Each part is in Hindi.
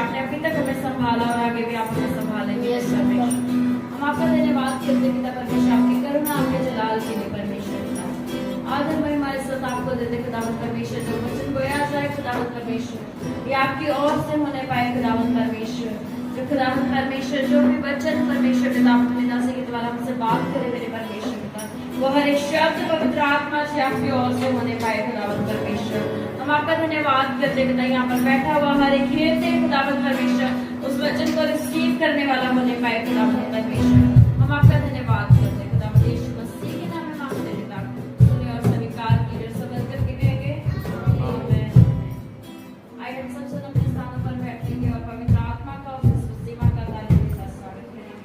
आपने अभी तक हमें संभाला और आगे भी आप हमें संभालेंगे। हम आपका धन्यवाद करते हैं पिता परमेश्वर, आपकी करुणा, आपके जलाल के लिए परमेश्वर पिता। आज हम हमारे साथ आपको देते खुदावंद परमेश्वर, जो वचन बोया जाए खुदावंद परमेश्वर, ये आपकी ओर से होने पाए खुदावंद परमेश्वर। जो खुदावंद परमेश्वर जो भी वचन परमेश्वर पिता अपने दास के द्वारा हमसे बात करे मेरे परमेश्वर पिता, वो हर एक शब्द पवित्र आत्मा से आपकी ओर से होने पाए खुदावंद परमेश्वर। हम आपका धन्यवाद करते पिता, यहाँ पर बैठा हुआ हर एक हृदय खुदावंद परमेश्वर उस वचन को रिसीव करने वाला होने पाए खुदावंद परमेश्वर। हम आपका धन्यवाद करते खुदावंद यीशु मसीह के नाम में मांगते पिता, सुने और स्वीकार कीजिए, समझ करके कहेंगे आमीन। आइए हम सब सुन अपने स्थानों पर बैठेंगे और पवित्र आत्मा का और सीमा का ताली के साथ स्वागत करेंगे।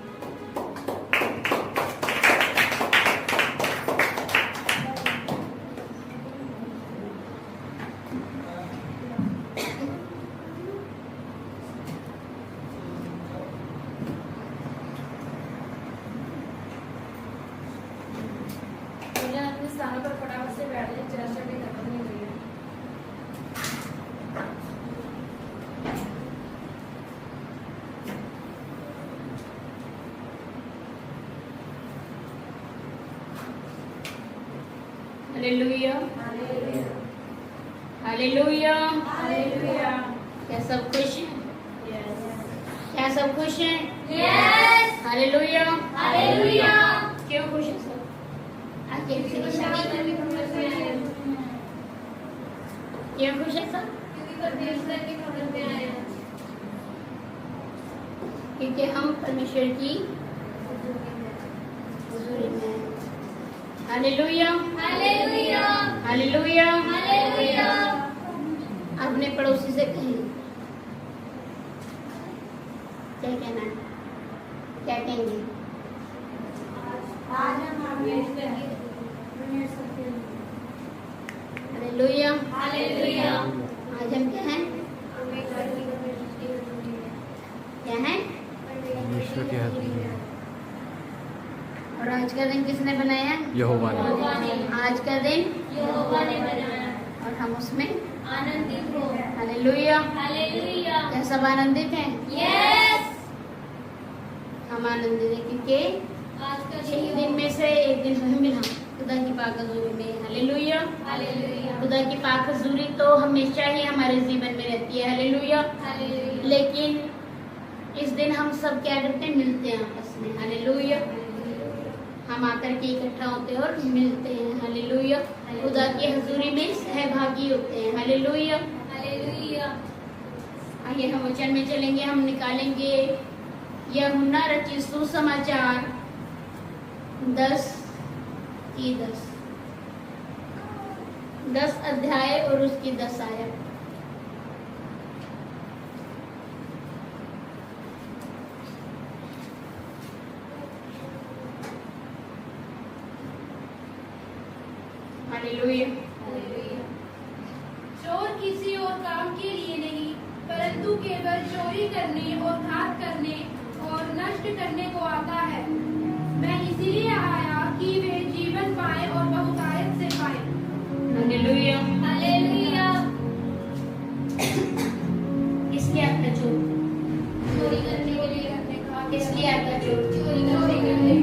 अपने स्थानों पर फटाफट से बैठ जाए, चर्चा भी खत्म नहीं हुई है। Hallelujah, hallelujah, hallelujah. क्या सब खुश हैं? क्या सब खुश हैं? Hallelujah, hallelujah. क्यों खुश हैं सब? आज किसी की शादी क्यों खुश है सब? क्योंकि हम परमेश्वर की हुजूरी में हैं। Hallelujah, hallelujah, hallelujah, hallelujah. अपने पड़ोसी से कहें, क्या कहना है? क्या कहेंगे? आज हम हालेलुया, हालेलुया। आज हम क्या हैं? क्या हैं? परमेश्वर के हाथ में है। और आज का दिन किसने बनाया? यहोवा ने। आज का दिन यहोवा ने बनाया और हम उसमें आनंदित हो। Hallelujah, hallelujah. क्या सब आनंदित हैं? यस। हम आनंदित हैं क्योंकि आज का 6 दिन में से एक दिन हमें मिला खुदा की पाक हजूरी में। हालेलुया, हालेलुया, खुदा की पाक हजूरी तो हमेशा ही हमारे जीवन में रहती है। हालेलुया। हालेलुया। लेकिन इस दिन हम सब क्या करते हैं? मिलते हैं आपस में। हालेलुया। हम आकर के इकट्ठा होते हैं और मिलते हैं। हालेलुया। खुदा की हजूरी में सहभागी होते हैं। Hallelujah, hallelujah. आइए हम वचन में चलेंगे। हम निकालेंगे यूहन्ना रचित सुसमाचार 10 अध्याय और उसकी 10 आयत। हालेलुया। चोर किसी और काम के लिए नहीं, परंतु केवल चोरी करने और घात करने और नष्ट करने को आता है। मैं इसीलिए आया कि वे जीवन पाए और बहुतायत से पाए। हालेलुया। हालेलुया। किसलिए आता चोर? चोरी करने के लिए अपने घर किसलिए आता चोर? चोरी करने के लिए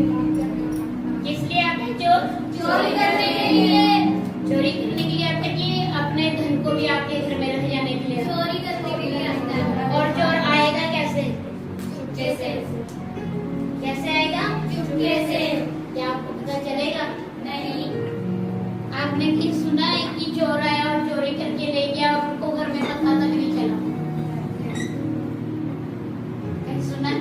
किसलिए आता चोर? चोरी करने के लिए चोरी करने के लिए आता कि अपने धन को भी आपके घर में रख जाने के लिए। चोरी करने के लिए आता है। और चोर आएगा कैसे? चुपके से। कैसे आएगा? चुपके से। क्या आपको पता चलेगा? नहीं। आपने कहीं सुना है कि चोर आया और चोरी करके ले गया और उनको घर में पता तक नहीं चला? कहीं सुना है?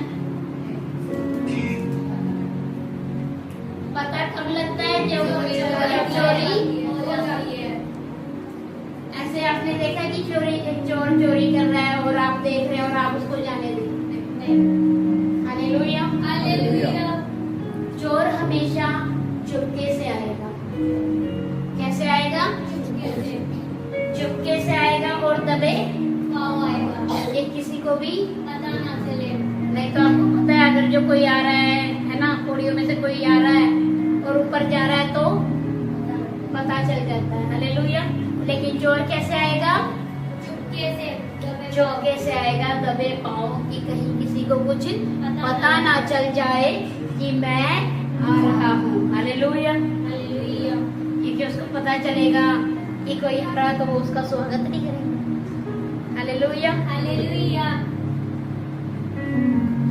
पता कब लगता है? जब चोरी हो जाती है। ऐसे आपने देखा कि चोर चोरी कर रहा है और आप देख रहे हैं और आप उसको जाने दें? हालेलुया। हालेलुया। चोर हमेशा चुपके से आएगा। कैसे आएगा? चुपके से। चुपके से आएगा और दबे पाँव आएगा। ये किसी को भी पता ना चले। नहीं तो आपको पता है अगर जो कोई आ रहा है ना, कोड़ियों में से कोई आ रहा है और ऊपर जा रहा है तो पता चल जाता है। हालेलुया। लेकिन चोर कैसे आएगा? चौके से आएगा दबे पाँव कि कहीं किसी को कुछ पता ना चल जाए कि मैं आ रहा हूँ। हालेलुया। क्योंकि उसको पता चलेगा कि कोई आ रहा तो वो उसका स्वागत नहीं करेगा। हालेलुया।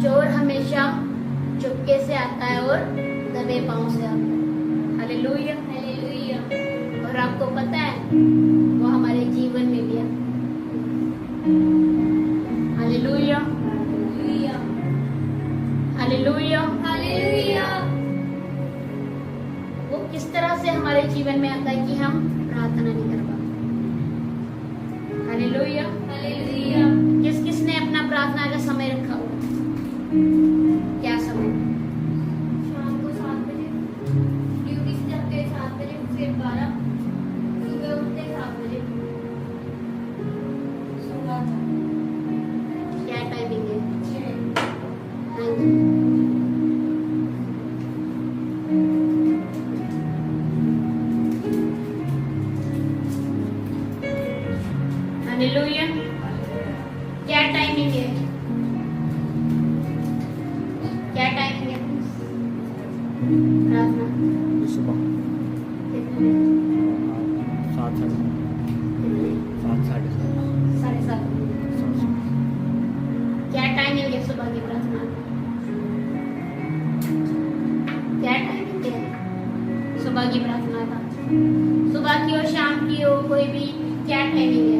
चोर हमेशा चुपके से आता है और दबे पाँव से आता है। हालेलुया। और आपको पता है वो हमारे जीवन में भी है। हालेलुया। वो किस तरह से हमारे जीवन में आता है कि हम प्रार्थना नहीं कर पाते। हालेलुया। किस किसने अपना प्रार्थना का समय रखा हुआ? क्या समय? शाम को 7 बजे ड्यूटी से जाते हैं 7 बजे, फिर 12, सुबह उठते 7 बजे। क्या टाइमिंग है? हालेलुया। क्या टाइमिंग है? क्या टाइमिंग है प्रार्थना? सुबह कितने? 7 कितने? 7 साढ़े 7:30। क्या टाइमिंग है सुबह की प्रार्थना? क्या टाइमिंग है सुबह की प्रार्थना का? सुबह की हो शाम की हो कोई भी, क्या टाइमिंग है?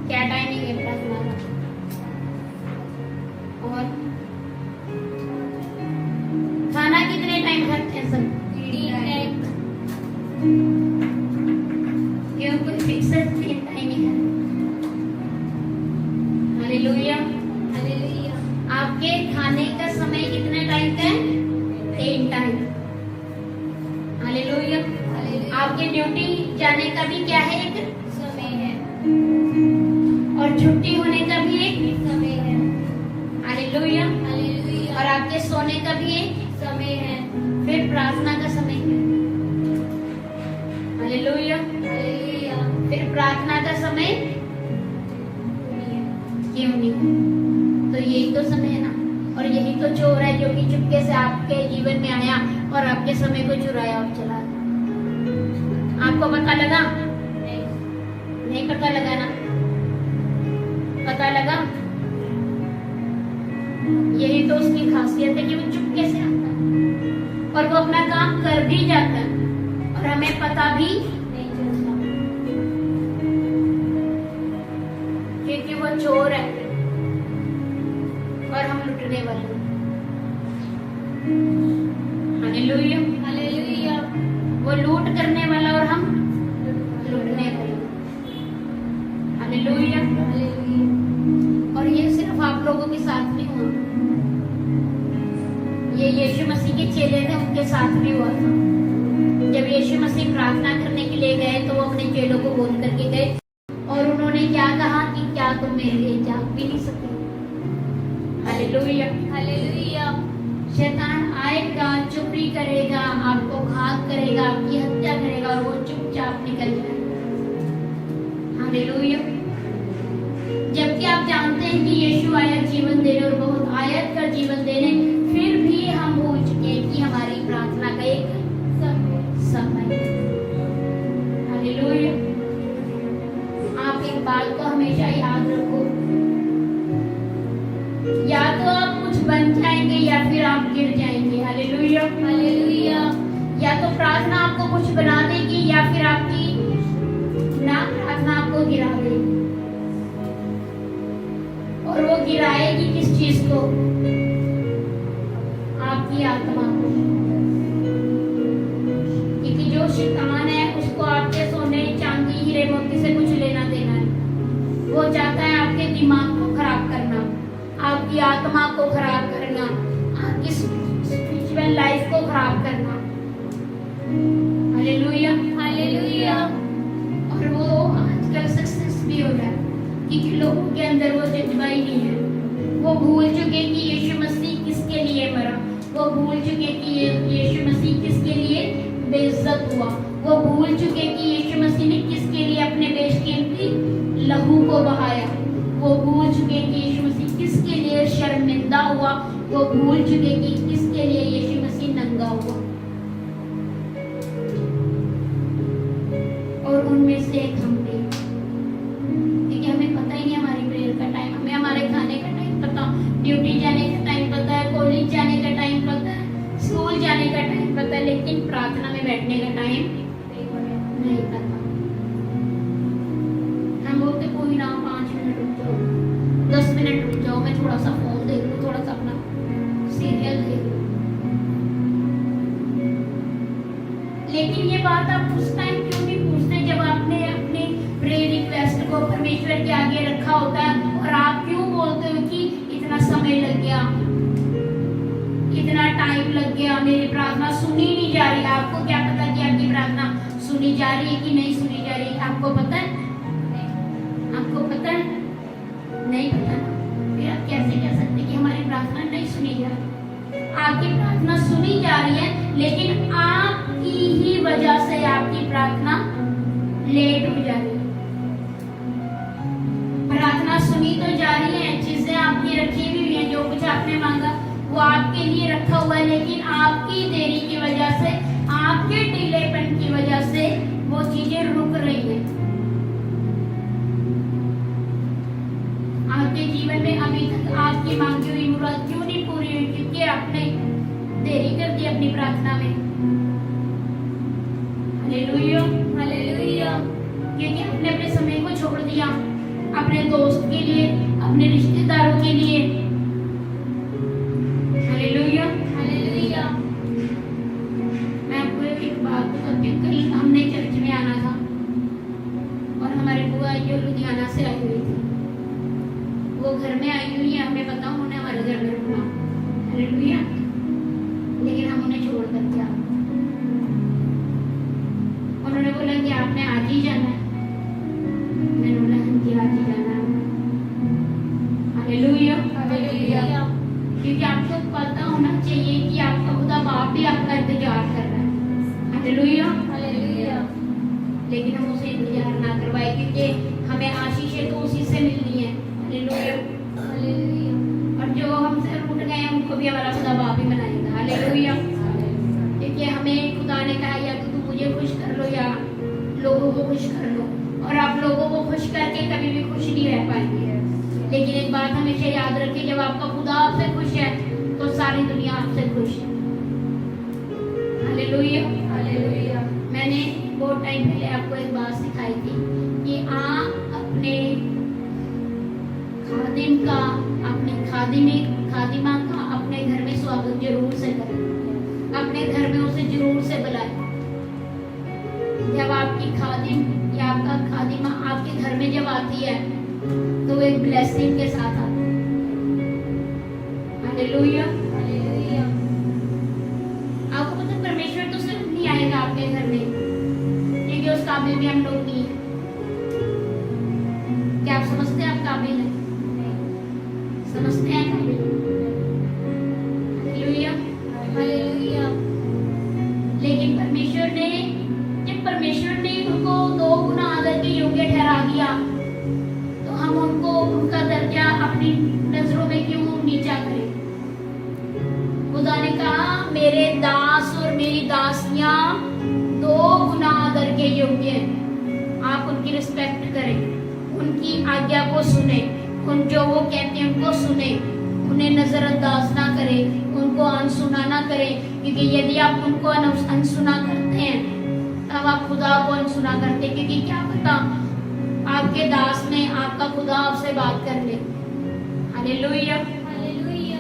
क्या टाइमिंग है प्रार्थना का? और खाना कितने टाइम खाते हैं सब? क्यों कोई फिक्सड टाइमिंग है? हालेलुया। आपके खाने का समय कितने टाइम का है? 3 टाइम। हालेलुया। आपके ड्यूटी जाने का भी क्या है? एक समय है और छुट्टी होने का भी एक समय है। हालेलुया। और आपके सोने का भी एक समय है। फिर प्रार्थना का समय है। हालेलुया। फिर प्रार्थना का समय क्यों नहीं? तो यही तो समय है ना। और यही तो चोर है जो कि चुपके से आपके जीवन में आया और आपके समय को चुराया और चला गया। आपको पता लगा? नहीं पता लगा ना? पता लगा? यही तो उसकी खासियत है कि वो चुपके से आता है और वो अपना काम कर भी जाता है और हमें पता भी नहीं चलता। क्योंकि वो चोर है और हम लुटने वाले हैं। हालेलुया। वो लूट करने वाला और हम लुटने वाले। हालेलुया। और ये सिर्फ आप लोगों के साथ नहीं हुआ, ये यीशु मसीह के चेले थे, उनके साथ भी हुआ था। जब यीशु मसीह प्रार्थना करने के लिए गए तो वो अपने चेलों को बोल करके गए और उन्होंने क्या कहा कि क्या तुम मेरे लिए जाग भी नहीं सकते? हालेलुया। शैतान आएगा, चुपड़ी करेगा, आपको घात करेगा, आपकी हत्या करेगा और वो चुपचाप निकल जाएगा। हालेलुया। जबकि आप जानते हैं कि यीशु आया जीवन देने और बहुत आयत का जीवन देने, फिर भी हम भूल चुके हैं कि हमारी प्रार्थना का एक समय। हालेलुया। आप एक बात को हमेशा याद रखो, या तो आप कुछ बन जाएंगे या फिर आप गिर जाएंगे। हालेलुया। या तो प्रार्थना आपको कुछ बना देगी या फिर आपकी ना प्रार्थना आपको गिरा देगी। और वो गिराएगी किस चीज को? आपकी आत्मा को। क्योंकि जो शैतान है उसको आपके सोने चांदी हीरे मोती से कुछ लेना देना है। वो चाहता है आपके दिमाग को खराब करना, आपकी आत्मा को खराब करना, आपकी स्पिरिचुअल लाइफ को खराब करना। हालेलुया। और वो आजकल सक्सेस भी हो रहा है क्योंकि लोगों के अंदर वो जज्बा ही नहीं है। वो भूल चुके कि यीशु मसीह किसके लिए मरा, वो भूल चुके कि यीशु मसीह किसके लिए बेइज्जत हुआ, वो भूल चुके कि यीशु मसीह ने किसके लहू को बहाया। वो भूल चुके कि यीशु मसीह किसके लिए शर्मिंदा हुआ, वो भूल चुके कि किसके लिए यीशु मसीह नंगा हुआ। और उनमें से एक हम भी, क्योंकि हमें पता ही नहीं हमारी प्रेयर का टाइम, हमें हमारे खाने का टाइम पता, ड्यूटी जाने का टाइम पता है, कॉलेज जाने का टाइम पता है, स्कूल जाने का टाइम पता है, लेकिन प्रार्थना में बैठने का टाइम नहीं पता। हम बोलते कोई ना 5 मिनट रुक जाओ, 10 मिनट रुक जाओ, मैं थोड़ा सा फोन देख लूँ, थोड़ा सा अपना सीरियल देख लूँ। लेकिन ये बात आप उस टाइम क्यों नहीं पूछते जब आपने अपने प्रेयर रिक्वेस्ट को परमेश्वर के आगे रखा होता है, और आप क्यों बोलते हो कि इतना समय लग गया, इतना टाइम लग गया, मेरी प्रार्थना सुनी नहीं जा रही। आपको क्या पता कि आपकी प्रार्थना सुनी जा रही है कि नहीं सुनी जा रही है? आपको पता है? आपको पता है? नहीं पता ना, फिर आप कैसे कह सकते कि हमारी प्रार्थना नहीं सुनी जा रही? आपकी प्रार्थना सुनी जा रही है, लेकिन आपकी ही वजह से आपकी प्रार्थना लेट हो जा रही है। प्रार्थना सुनी तो जा रही है, चीजें आपकी रखी हुई हैं, जो कुछ आपने मांगा वो आपके लिए रखा हुआ है, लेकिन आपकी देरी की वजह से, आपके डिलेपन की वजह से वो चीजें रुक रही हैं। आपके जीवन में अभी तक आपकी मांगी हुई मुराद क्यों नहीं पूरी हुई? क्योंकि आपने देरी कर दी अपनी प्रार्थना में। Hallelujah, hallelujah. क्योंकि आपने अपने समय को छोड़ दिया अपने दोस्त के लिए, अपने रिश्तेदारों के लिए। Hallelujah, hallelujah. मैं आपको एक बात बताती हूँ। कल हमने चर्च में आना था और हमारे बुआ जो लुधियाना से आई हुई थी, वो घर में आई हुई है, हमें पता उन्होंने हमारे घर में रुकना। हालेलुया। लेकिन हम उन्हें छोड़ कर दिया। उन्होंने बोला कि आपने आज ही जाना है। मैंने बोला हाँ जी आज ही जाना है। Hallelujah, hallelujah. क्योंकि आपको पता होना चाहिए कि आपका खुदा बाप भी आपका इंतजार कर रहा है। Hallelujah, hallelujah. लेकिन हम उसे इंतजार ना करवाए, क्योंकि हमें आशीषें तो उसी से मिलनी है। Hallelujah, hallelujah. और जो हमसे रूठ गए हैं उनको भी हमारा खुदा बाप ही बनाएगा। हालेलुया। क्योंकि हमें खुदा ने कहा या तो तुम मुझे खुश कर लो या लोगों को खुश कर लो, और आप लोगों को खुश करके कभी भी खुश नहीं रह पाएंगे। लेकिन एक बात हमेशा याद रखिए, जब आपका खुदा आपसे खुश है तो सारी दुनिया आपसे खुश है। Hallelujah, hallelujah. मैंने बहुत टाइम पहले आपको एक बात सिखाई थी कि आप अपने खादिम का, अपने खादिमा का अपने घर में स्वागत जरूर से करें, अपने घर में उसे जरूर से बुलाएं। जब आपकी खादिम या आपका खादिमा आपके घर में जब आती है तो एक ब्लेसिंग के साथ आती है। Hallelujah, hallelujah. आपको पता है परमेश्वर तो सिर्फ नहीं आएगा आपके घर में, क्योंकि उस काबिल भी हम लोग नहीं हैं। क्या आप समझते हैं आप काबिल हैं? समझते हैं काबिल? Hallelujah, hallelujah. लेकिन परमेश्वर ने उनको 2 गुना आदर के योग्य ठहरा दिया, तो हम उनको उनका दर्जा अपनी नजरों में क्यों नीचा करें? खुदा ने कहा मेरे दास और मेरी दासियां 2 गुना आदर के योग्य हैं। आप उनकी रिस्पेक्ट करें, उनकी आज्ञा को सुने, उन जो वो कहते हैं उनको सुने, उन्हें नजरअंदाज ना करें, उनको अनसुना ना करें। क्योंकि यदि आप उनको अनसुना करते हैं तब आप खुदा को अनसुना करते हैं। क्योंकि क्या पता आपके दास ने, आपका खुदा आपसे बात कर ले। Hallelujah, hallelujah.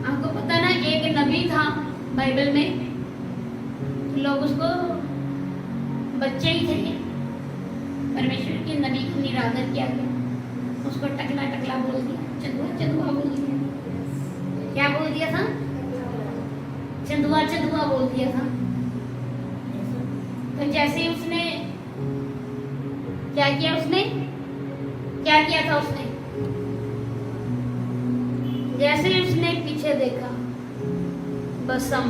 आपको पता ना एक नबी था बाइबल में, लोग उसको बच्चे ही थे, परमेश्वर के नबी को निरादर किया गया, उसको टकला टकला बोल दिया, चंदुआ चंदुआ बोल दिया। क्या बोल दिया था? चंदुआ चंदुआ बोल दिया था। तो जैसे उसने क्या किया, क्या किया था उसने? जैसे उसने पीछे देखा, बसम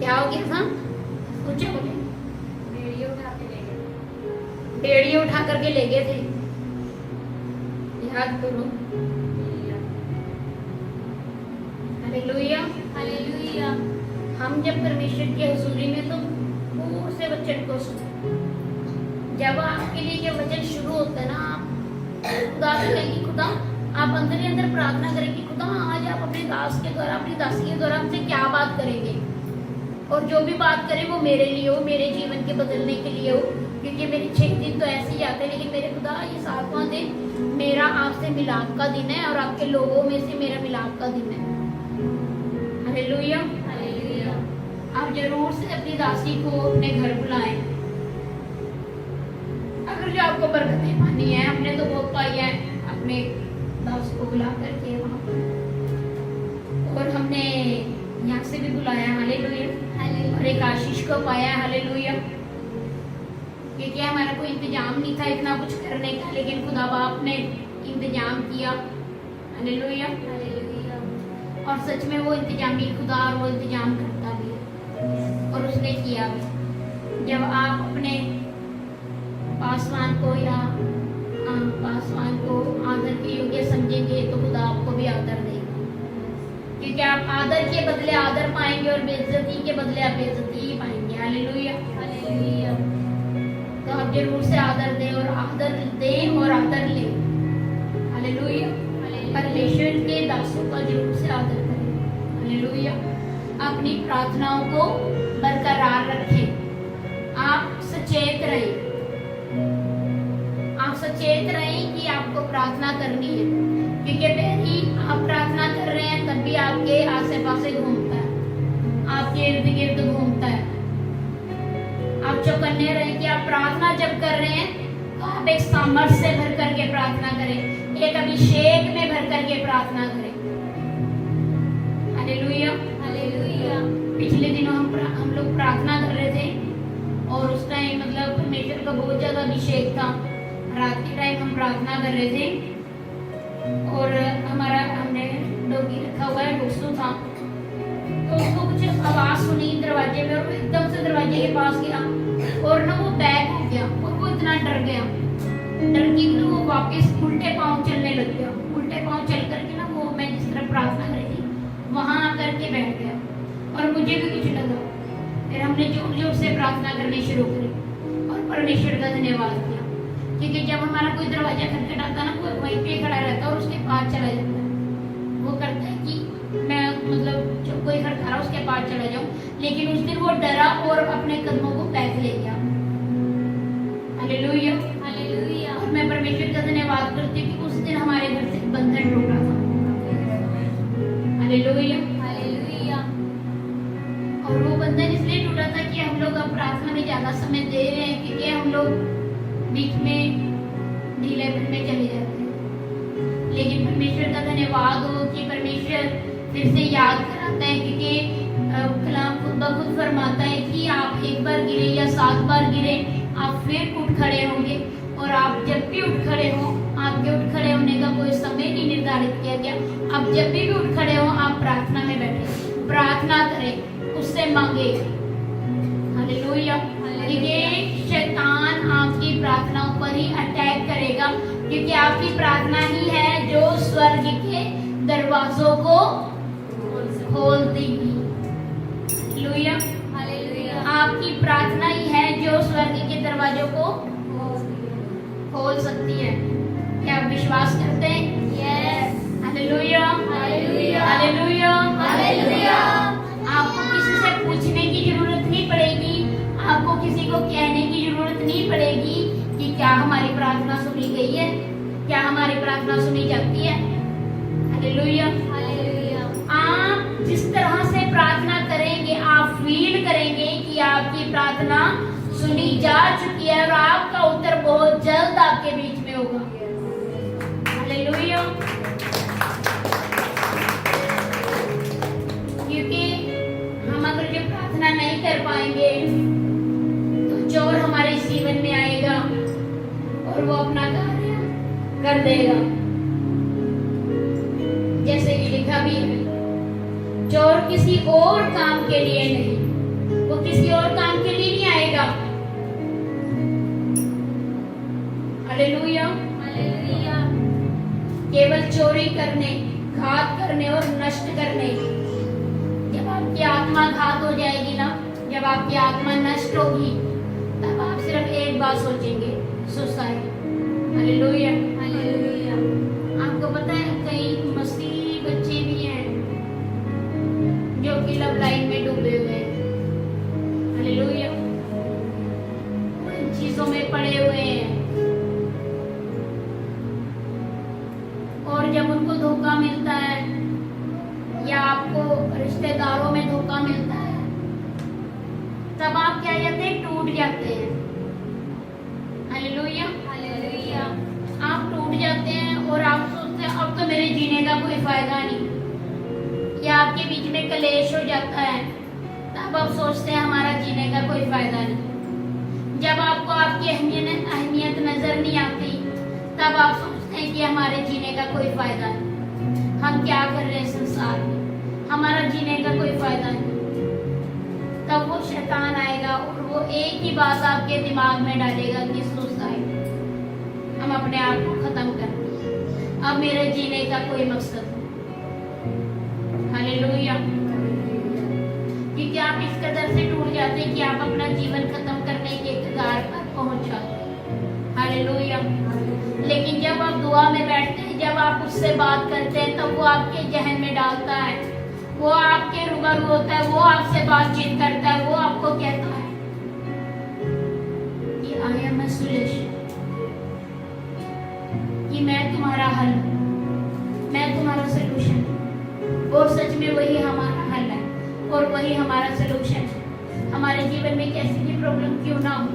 क्या हो गया था? ऊंचे बोले। वीडियो उठा के ले गए। बेड़ियों उठा करके ले गए थे। याद करो। हालेलुया। हालेलुया। हम जब परमेश्वर की हजूरी में तो दूर से वचन को सुने। जब आपके लिए जो वचन शुरू होता है ना, आप खुदा से कहेंगे, खुदा आप अंदर ही अंदर प्रार्थना करेंगे, खुदा आज आप अपने दास के द्वारा, अपनी दासी के द्वारा हमसे क्या बात करेंगे, और जो भी बात करें वो मेरे लिए हो, मेरे जीवन के बदलने के लिए हो, क्योंकि मेरे 6 दिन तो ऐसे ही आते हैं, लेकिन मेरे खुदा ये 7वां दिन मेरा आपसे मिलाप का दिन है और आपके लोगों में से मेरा मिलाप का दिन है। हालेलुया। हालेलुया। आप जरूर से अपनी दासी को अपने घर बुलाएं। अगर जो आपको बरकतें पानी है, हमने तो बहुत पाई है अपने दास को बुला करके वहां पर, और हमने यहाँ से भी बुलाया। हालेलुया। और एक आशीष को पाया। हालेलुया। क्योंकि हमारा कोई इंतजाम नहीं था इतना कुछ करने का, लेकिन खुदा बाप ने इंतजाम किया। हालेलुया। हालेलुया। और सच में वो इंतजामी खुदा, और वो इंतजाम करता भी है, और उसने किया भी। जब आप अपने पासवान को या पासवान को आदर के योग्य समझेंगे तो खुदा आपको भी आदर देगा, क्योंकि आप आदर के बदले आदर पाएंगे और बेइज्जती के बदले आप बेइज्जती ही पाएंगे। हालेलुया। हालेलुया। तो आप जरूर से आदर दें और आदर दें और आदर लें। हालेलुया। परमेश्वर के दासों का जरूर से आदर करें। हालेलुया। अपनी प्रार्थनाओं को बरकरार रखें। आप सचेत रहें। आप सचेत रहें कि आपको प्रार्थना करनी है, क्योंकि पहली आप प्रार्थना कर रहे हैं तब भी आपके आसे पासे घूमता है, आपके इर्द गिर्द घूमता है। आप चौकन्ने रहें कि आप प्रार्थना जब कर रहे हैं तो आप एक सामर्थ्य से भर करके प्रार्थना करें, एक अभिषेक में भर करके प्रार्थना करें। हालेलुया। हालेलुया। पिछले दिनों हम लोग प्रार्थना कर रहे थे, और उस टाइम मतलब परमेश्वर का बहुत ज्यादा अभिषेक था। रात के टाइम हम प्रार्थना कर रहे थे, और हमने डोगी रखा हुआ है, डोसू था, तो उसको कुछ आवाज सुनी दरवाजे में, और वो एकदम से दरवाजे के पास गया, और ना वो बैक हो गया, और वो इतना डर गया, डर के तो वो वापस उल्टे पांव चलने लग गया। उल्टे पांव चल करके ना वो मैं जिस तरह प्रार्थना कर रही थी वहां आकर के बैठ गया, और मुझे भी कुछ लगा। फिर हमने जोर जोर से प्रार्थना करनी शुरू करी, और परमेश्वर का धन्यवाद किया, क्योंकि जब हमारा कोई दरवाजा खटखटाता ना, वो वहीं पे खड़ा रहता है और उसके पास चला जाता है। वो करता है कि मैं मतलब जो कोई खड़खड़ा रहा उसके पास चला जाऊं, लेकिन उस दिन वो डरा और अपने कदमों को बैक ले गया। हालेलुया। हालेलुया। और मैं परमेश्वर का धन्यवाद करती हूँ कि उस दिन हमारे घर से बंधन टूटा था। हालेलुया। हालेलुया। और वो बंधन इसलिए टूटा था कि हम लोग अब प्रार्थना में ज्यादा समय दे रहे हैं, क्योंकि हम लोग बीच में ढीलेपन में चले जाते हैं। लेकिन परमेश्वर का धन्यवाद हो कि परमेश्वर फिर से याद कराता है, क्योंकि कलाम खुद ब खुद फरमाता है कि आप एक बार गिरे या 7 बार गिरे, आप फिर उठ खड़े होंगे। और आप जब भी उठ खड़े हो, आपके उठ खड़े होने का कोई समय नहीं निर्धारित किया गया। आप जब भी उठ खड़े हो, आप प्रार्थना में बैठे, प्रार्थना करें, उससे मांगे। हालेलुया। ये शैतान आपकी प्रार्थनाओं पर ही अटैक करेगा, क्योंकि आपकी प्रार्थना ही है जो स्वर्ग के दरवाजों को खोल देगी। हालेलुया। हालेलुया। आपकी प्रार्थना ही है जो स्वर्ग के दरवाजों को खोल सकती है। क्या आप विश्वास करते हैं? Yes. Hallelujah. Hallelujah. Hallelujah. Hallelujah. आपको किसी से पूछने की जरूरत नहीं पड़ेगी, आपको किसी को कहने की जरूरत नहीं पड़ेगी कि क्या हमारी प्रार्थना सुनी गई है, क्या हमारी प्रार्थना सुनी जाती है। हालेलुया। हालेलुया। आप जिस तरह से प्रार्थना करेंगे, आप फील करेंगे कि आपकी प्रार्थना सुनी जा चुकी है, और आपका उत्तर बहुत जल्द आपके बीच में होगा। हालेलुया। क्योंकि हम अगर जो प्रार्थना नहीं कर पाएंगे तो चोर हमारे जीवन में आएगा और वो अपना कार्य कर देगा। जैसे कि लिखा भी है, चोर किसी और काम के लिए नहीं वो किसी और काम के लिए नहीं आएगा। हालेलुया। हालेलुया। केवल चोरी करने, घात करने और नष्ट करने। जब आपकी आत्मा घात हो जाएगी ना, जब आपकी आत्मा नष्ट होगी, तब आप सिर्फ एक बात सोचेंगे, सुसाइड। हालेलुया। हालेलुया। आपको पता है कई मसीही बच्चे भी हैं जो कि लव लाइन में डूबे हुए हैं। हालेलुया। वो इन चीजों में पड़े हुए हैं, और जब उनको धोखा मिलता है या आपको रिश्तेदारों में धोखा मिलता है, तब आप क्या जाते हैं, टूट जाते हैं। हालेलुया। हालेलुया। आप टूट जाते हैं और आप सोचते हैं अब तो मेरे जीने का कोई फायदा नहीं, या आपके बीच में कलेश हो जाता है, तब आप सोचते हैं हमारा जीने का कोई फायदा नहीं। जब आपको आपकी अहमियत नजर नहीं आती, तब आप सोचते हैं कि हमारे जीने का कोई फायदा नहीं, हम क्या कर रहे हैं संसार में, हमारा जीने का कोई फायदा नहीं। तब वो शैतान आएगा और वो एक ही बात आपके दिमाग में डालेगा कि सुसाइड, हम अपने आप को खत्म कर दें, अब मेरे जीने का कोई मकसद नहीं। हालेलुया। क्योंकि आप इस कदर से टूट जाते हैं कि आप अपना जीवन खत्म करने के कगार पर पहुंच जाते हैं। हालेलुया। लेकिन जब आप दुआ में बैठते हैं, जब आप उससे बात करते हैं, तब वो आपके जहन में डालता है, वो आपके रूबरू होता है, वो आपसे बातचीत करता है, वो आपको कहता है कि आई एम अ सॉल्यूशन, कि मैं तुम्हारा हल, मैं तुम्हारा सलूशन। और सच में वही हमारा हल है और वही हमारा सलूशन है। हमारे जीवन में कैसी भी प्रॉब्लम क्यों ना हो,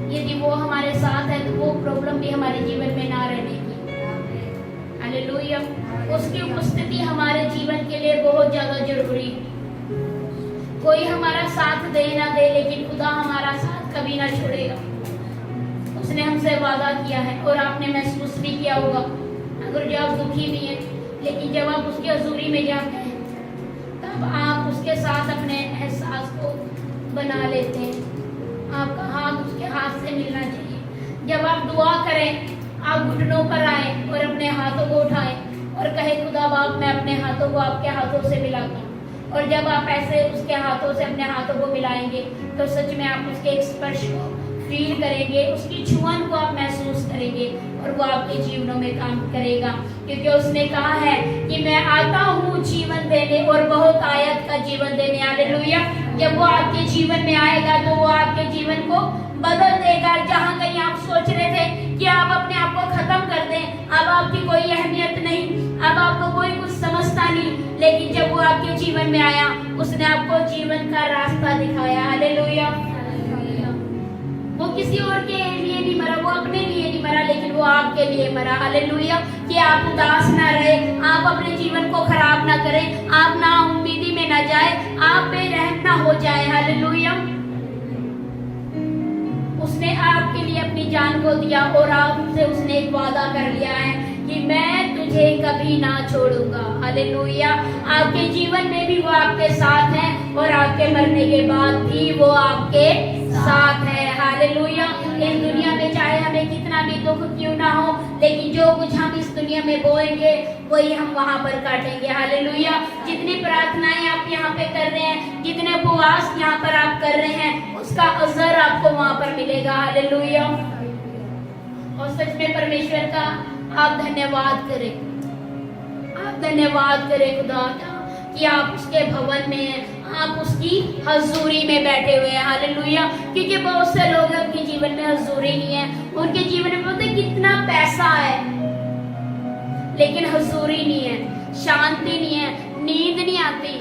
यदि वो हमारे साथ है तो वो प्रॉब्लम भी हमारे जीवन में ना रहने की। हालेलुया। उसकी उपस्थिति हमारे जीवन के लिए बहुत ज्यादा जरूरी है। कोई हमारा साथ दे ना दे, लेकिन खुदा हमारा साथ कभी ना छोड़ेगा। उसने हमसे वादा किया है और आपने महसूस भी किया होगा। अगर जो आप दुखी भी हैं, लेकिन जब आप उसकी हजूरी में जाते हैं, तब आप उसके साथ अपने एहसास को बना लेते हैं। आपका हाथ उसके हाथ से मिलना चाहिए। जब आप दुआ करें, आप घुटनों पर आए और अपने हाथों को उठाएं और कहे खुदा बाप, मैं अपने हाथों को आपके हाथों से मिलाता हूँ। और जब आप ऐसे उसके हाथों से अपने हाथों को मिलाएंगे, तो सच में आप उसके एक स्पर्श को फील करेंगे, उसकी छुअन को आप महसूस करेंगे और वो आपके जीवनों में काम करेगा। क्योंकि उसने कहा है कि मैं आता हूँ जीवन देने और बहुत आयत का जीवन देने। हालेलुया। जब वो आपके जीवन में आएगा तो वो आपके जीवन को बदल देगा। जहाँ कहीं आप सोच रहे थे कि आप अपने आप को खत्म कर दें, अब आपकी कोई अहमियत नहीं, अब आपको कोई कुछ समझता नहीं, लेकिन जब वो आपके जीवन में आया, उसने आपको जीवन का रास्ता दिखाया। हालेलुया। वो किसी और के लिए नहीं मरा, वो अपने लिए नहीं मरा, लेकिन वो आपके लिए मरा। हालेलुया। कि आप उदास ना रहे, आप अपने जीवन को खराब ना करें, आप ना उम्मीदी में ना जाए, आप बेरहम ना हो जाए। हालेलुया। उसने आपके लिए अपनी जान को दिया और आपसे उसने एक वादा कर लिया है कि मैं तुझे कभी ना छोड़ूंगा। हालेलुया। आपके जीवन में भी वो आपके साथ है और आपके मरने के बाद भी वो आपके साथ है। हालेलुया। इस दुनिया में चाहे हमें कितना भी दुख क्यों ना हो, लेकिन जो कुछ हम इस दुनिया में बोएंगे वही हम वहां पर काटेंगे। हालेलुया। जितनी प्रार्थनाएं आप यहाँ पे कर रहे हैं, जितने उपवास यहाँ पर आप कर रहे हैं, उसका अजर आपको वहां पर मिलेगा। हालेलुया। और सच में परमेश्वर का आप धन्यवाद करें, आप धन्यवाद करें खुदा का कि आप उसके भवन में हैं, आप उसकी हजूरी में बैठे हुए हैं। हालेलुया। क्योंकि बहुत से लोग अपने जीवन में हजूरी नहीं है, उनके जीवन में पता है कितना पैसा है, लेकिन हजूरी नहीं है, शांति नहीं है, नींद नहीं आती।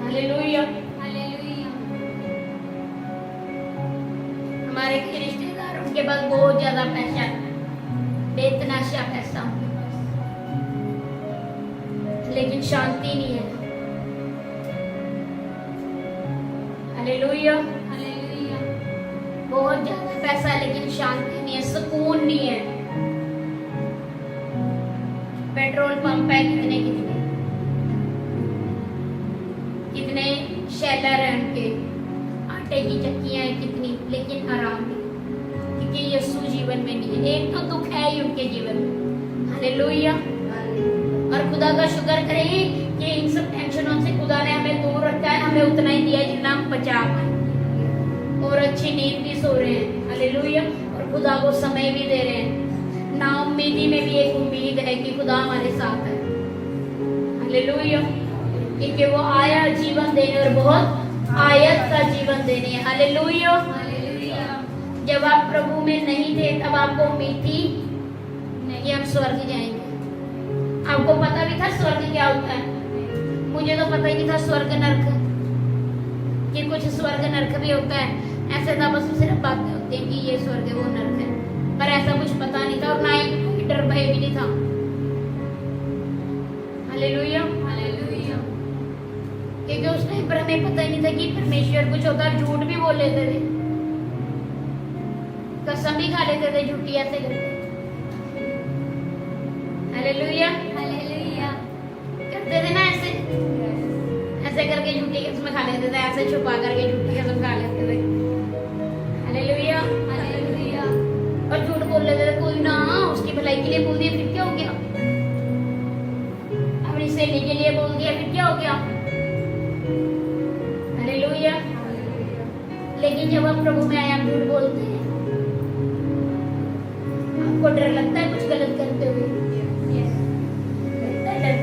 हालेलुया। हालेलुया। हमारे के रिश्तेदार, उनके पास बहुत ज्यादा पैसा है, बेतनाशा पैसा, लेकिन शांति नहीं है। हालेलुया। हालेलुया। बहुत ज्यादा पैसा है लेकिन शांति नहीं है, सुकून नहीं है। पेट्रोल पंप है, कितने कितने कितने शेलर है, जीवन में नहीं है। एक तो दुख है ही उनके जीवन में। हालेलुया। और खुदा का शुक्र करें कि इन सब टेंशनों से खुदा ने हमें दूर रखा है, हमें उतना ही दिया जितना हम बचा पाए, और अच्छी नींद भी सो रहे हैं। हालेलुया। और खुदा को समय भी दे रहे हैं। ना उम्मीदी में भी एक उम्मीद है कि खुदा हमारे साथ है। हालेलुया। क्योंकि वो आया जीवन देने और बहुत आयत का जीवन देने। हालेलुया। जब आप प्रभु में नहीं थे तब आपको उम्मीद थी कि हम स्वर्ग जाएंगे। आपको पता भी था स्वर्ग क्या होता है? मुझे तो पता ही नहीं था स्वर्ग नरक, कि कुछ स्वर्ग नरक भी होता है। ऐसे था बस सिर्फ बातें होती हैं कि ये स्वर्ग है वो नरक है, पर ऐसा कुछ पता नहीं था और ना ही डर भय भी नहीं था। हालेलुया। क्योंकि उस टाइम पर हमें पता ही नहीं था कि परमेश्वर कुछ होता है। झूठ भी बोल लेते थे, कसम भी खा लेते थे झूठी ऐसे करके। हालेलुया। करते थे ना ऐसे करके झूठी कसम खा लेते थे, ऐसे छुपा करके झूठी कसम खा लेते थे। हालेलुया। और झूठ बोल लेते थे, कोई ना उसकी भलाई के लिए बोल दिया फिर क्या हो गया, अपनी सहेली के लिए बोल दिया फिर क्या हो गया। हालेलुया। लेकिन जब आप प्रभु में आए आप झूठ बोलते हैं, आपको डर लगता है कुछ गलत करते हुए, लगता है डर,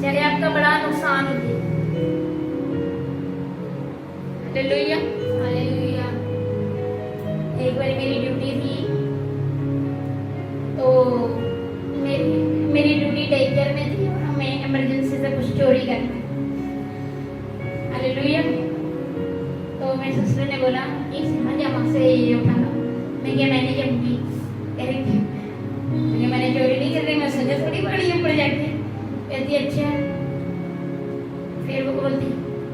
चाहे आपका बड़ा नुकसान हो जाए। हालेलुया। एक बार मेरी ड्यूटी थी, तो मेरी ड्यूटी टेक केयर में थी और हमें इमरजेंसी से कुछ चोरी करना है। हालेलुया। तो मेरे सिस्टर ने बोला कि सीमा जमा से ये उठाना। मैं क्या मैंने जमती करेंगे, मैंने चोरी नहीं कर रही, मैं सजा थोड़ी पड़ी ऊपर जाके। कहती अच्छा। फिर वो बोलती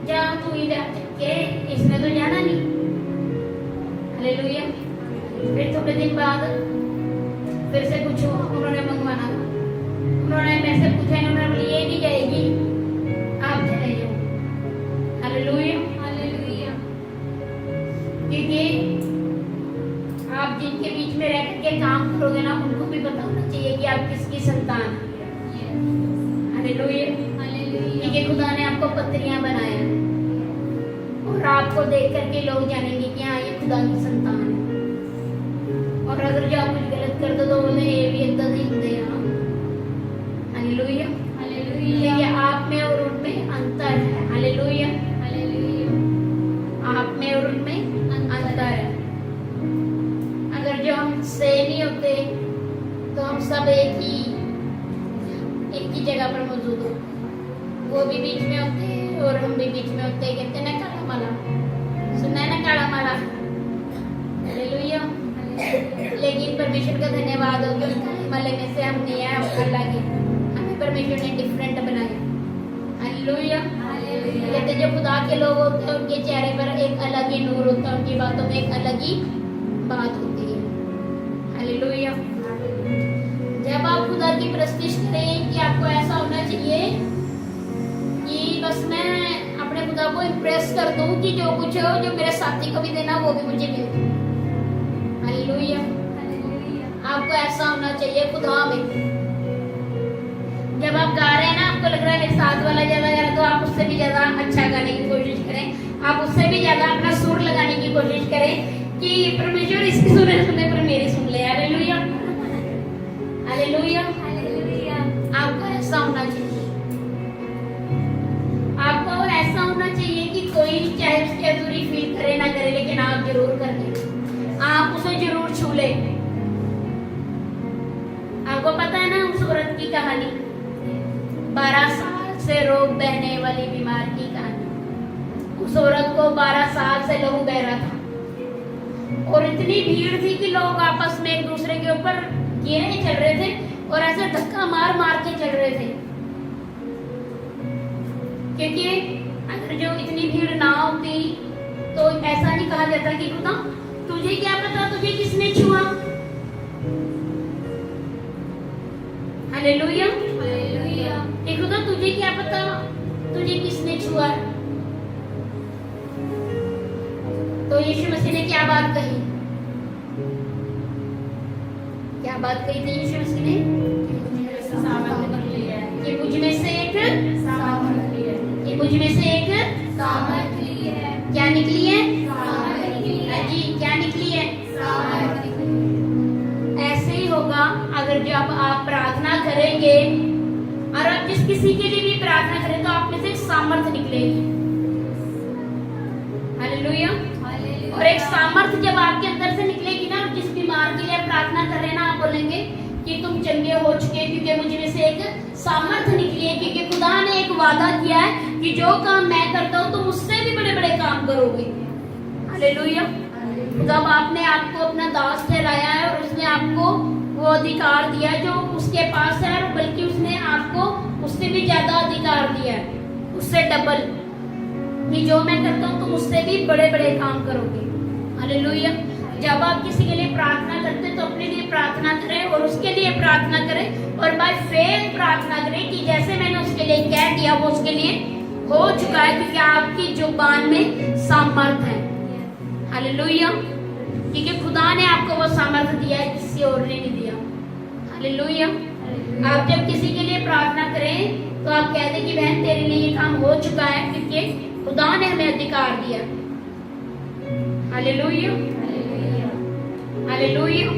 जा तू ही जा के, इसमें तो जाना नहीं। हालेलुया। फिर थोड़े दिन बाद फिर से कुछ उन्होंने मंगवाना था, उन्होंने मेरे से पूछा, उन्होंने बोली ये नहीं जाएगी, आप चले जाओ। हालेलुया। क्योंकि आप जिनके बीच में रह करके काम करोगे ना, उनको भी पता होना चाहिए कि आप किसकी संतान हैं। हालेलुया। क्योंकि खुदा ने आपको पत्रियां बनाया और आपको देख करके लोग जानेंगे कि हाँ ये खुदा की संतान है। और अगर जो आप कुछ गलत कर दो तो बोले ये भी इतना नहीं होते यहाँ। हालेलुया। क्योंकि आप में और उनमें अंतर है। हालेलुया। आप में और उनमें अंतर है। अगर जो हम से नहीं होते तो हम सब एक ही जगह पर मौजूद होते, वो भी बीच में होते और हम भी बीच में होते। कहते हैं ना काला माला, सुना है ना काला माला। हालेलुया। लेकिन परमेश्वर का धन्यवाद हो कि काले माले में से हम नहीं आए, अलग है, हमें परमेश्वर ने डिफरेंट बनाया। हालेलुया। कहते जो खुदा के लोग होते हैं उनके चेहरे पर एक अलग ही नूर होता है, उनकी बातों में एक अलग ही बात होती है। हालेलुया। जब आप खुदा की प्रस्तिश करें कि आपको ऐसा होना चाहिए कि बस मैं अपने खुदा को इम्प्रेस कर दूं कि जो कुछ हो जो मेरे साथी को भी देना वो भी मुझे दे दो। हालेलुया। आपको ऐसा होना चाहिए खुदा में। जब आप गा रहे हैं ना, आपको लग रहा है मेरे साथ वाला ज्यादा गा रहा है, तो आप उससे भी ज्यादा अच्छा गाने की कोशिश करें। आप उससे भी ज्यादा अपना सुर लगाने की कोशिश करें कि परमेश्वर इसकी सुने सुने पर मेरी सुन ले। हालेलुया। हालेलुया। आपको ऐसा होना चाहिए। आपको ऐसा होना चाहिए कि कोई चाहे उसकी अधूरी फील करे ना करे, लेकिन आप जरूर कर लें, आप उसे जरूर छू ले। आपको पता है ना उस औरत की कहानी, 12 साल से रोग बहने वाली बीमार की कहानी। उस औरत को 12 साल से लहू बह रहा था और इतनी भीड़ थी कि लोग आपस में एक दूसरे के ऊपर गिरे चल रहे थे और ऐसे धक्का मार मार के चल रहे थे। क्योंकि अगर जो इतनी भीड़ ना होती तो ऐसा नहीं कहा जाता कि खुदा तुझे क्या पता तुझे किसने छुआ। हालेलुया। कि खुदा तुझे क्या पता तुझे किसने छुआ। तो यीशु मसीह ने क्या बात कही, बात कही थी यीशु मसीह ने सामर्थ निकली है, कि मुझ में से एक सामर्थ निकली है, कि मुझ में से एक सामर्थ निकली है, क्या निकली है? सामर्थ निकली है, हाँ जी, क्या निकली है? सामर्थ निकली है। ऐसे ही होगा अगर जब आप प्रार्थना करेंगे और आप जिस किसी के लिए भी प्रार्थना करें तो आप में से एक सामर्थ निकलेगी। हालेलुया। और एक सामर्थ जब आपके अंदर से निकलेगी ना, जिस बीमार के लिए आप प्रार्थना कर रहे हैं ना, आप बोलेंगे कि तुम चंगे हो चुके, क्योंकि मुझ में से एक सामर्थ निकली है, क्योंकि खुदा ने एक वादा किया है कि जो काम मैं करता हूँ तुम उससे भी बड़े बड़े काम करोगे। हालेलुया। जब आपने आपको अपना दास ठहराया है और उसने आपको वो अधिकार दिया है जो उसके पास है, और बल्कि उसने आपको उससे भी ज्यादा अधिकार दिया है, उससे डबल, कि जो मैं करता हूँ तुम उससे भी बड़े बड़े काम करोगे। हालेलुया। जब आप किसी के लिए प्रार्थना करते हैं तो अपने लिए प्रार्थना करें और उसके लिए प्रार्थना करें, और बाय फेथ प्रार्थना करें कि जैसे मैंने उसके लिए कह दिया वो उसके लिए हो चुका है, क्योंकि आपकी जुबान में सामर्थ है। हालेलुया। क्योंकि खुदा ने आपको वो सामर्थ दिया है, किसी और ने नहीं दिया। हालेलुया। आप जब किसी के लिए प्रार्थना करें तो आप कह दें कि बहन तेरे लिए ये काम हो चुका है, क्योंकि खुदा ने हमें अधिकार दिया। हालेलुया। हालेलुया।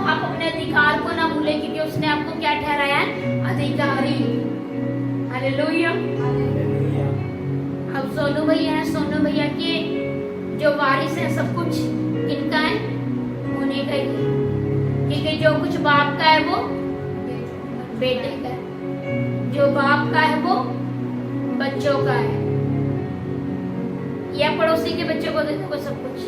आप अपने अधिकार को ना भूलें, क्योंकि उसने आपको क्या ठहराया है? अधिकारी। हालेलुया। अब सोनू भैया है, सोनू भैया के जो वारिस है सब कुछ किनका है? उन्हीं का ही, क्योंकि जो कुछ बाप का है वो बेटे का है, जो बाप का है वो बच्चों का है, या पड़ोसी के बच्चों को देखो सब कुछ।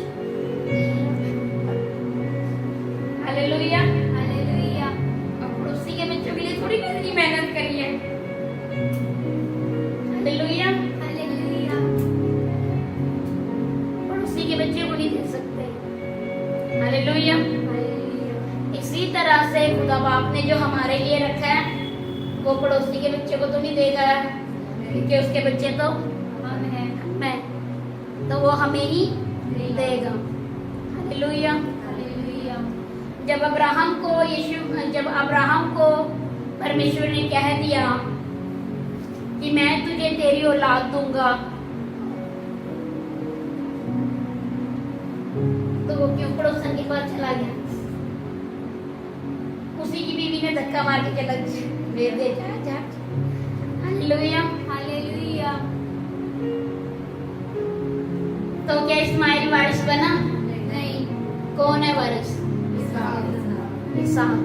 हालेलुया। हालेलुया। अब पड़ोसी के बच्चों के लिए थोड़ी मेरी मेहनत करी है। हालेलुया। हालेलुया। पड़ोसी के बच्चे को नहीं दे सकते। हालेलुया। इसी तरह से खुदा बाप ने जो हमारे लिए रखा है वो पड़ोसी के बच्चे को तो नहीं देगा, क्योंकि उसके बच्चे तो हम हैं। मैं, तो वो हमें ही देगा। हालेलुया। हालेलुया। जब अब्राहम को परमेश्वर ने कह दिया कि मैं तुझे तेरी औलाद दूंगा, तो वो क्यों पड़ोसन के पास चला गया? उसी की बीवी ने धक्का मार के चला भेज दे जा। हालेलुया। हालेलुया। तो क्या इस्माइल वारिस बना? नहीं। कौन है वारिस? इसहाक।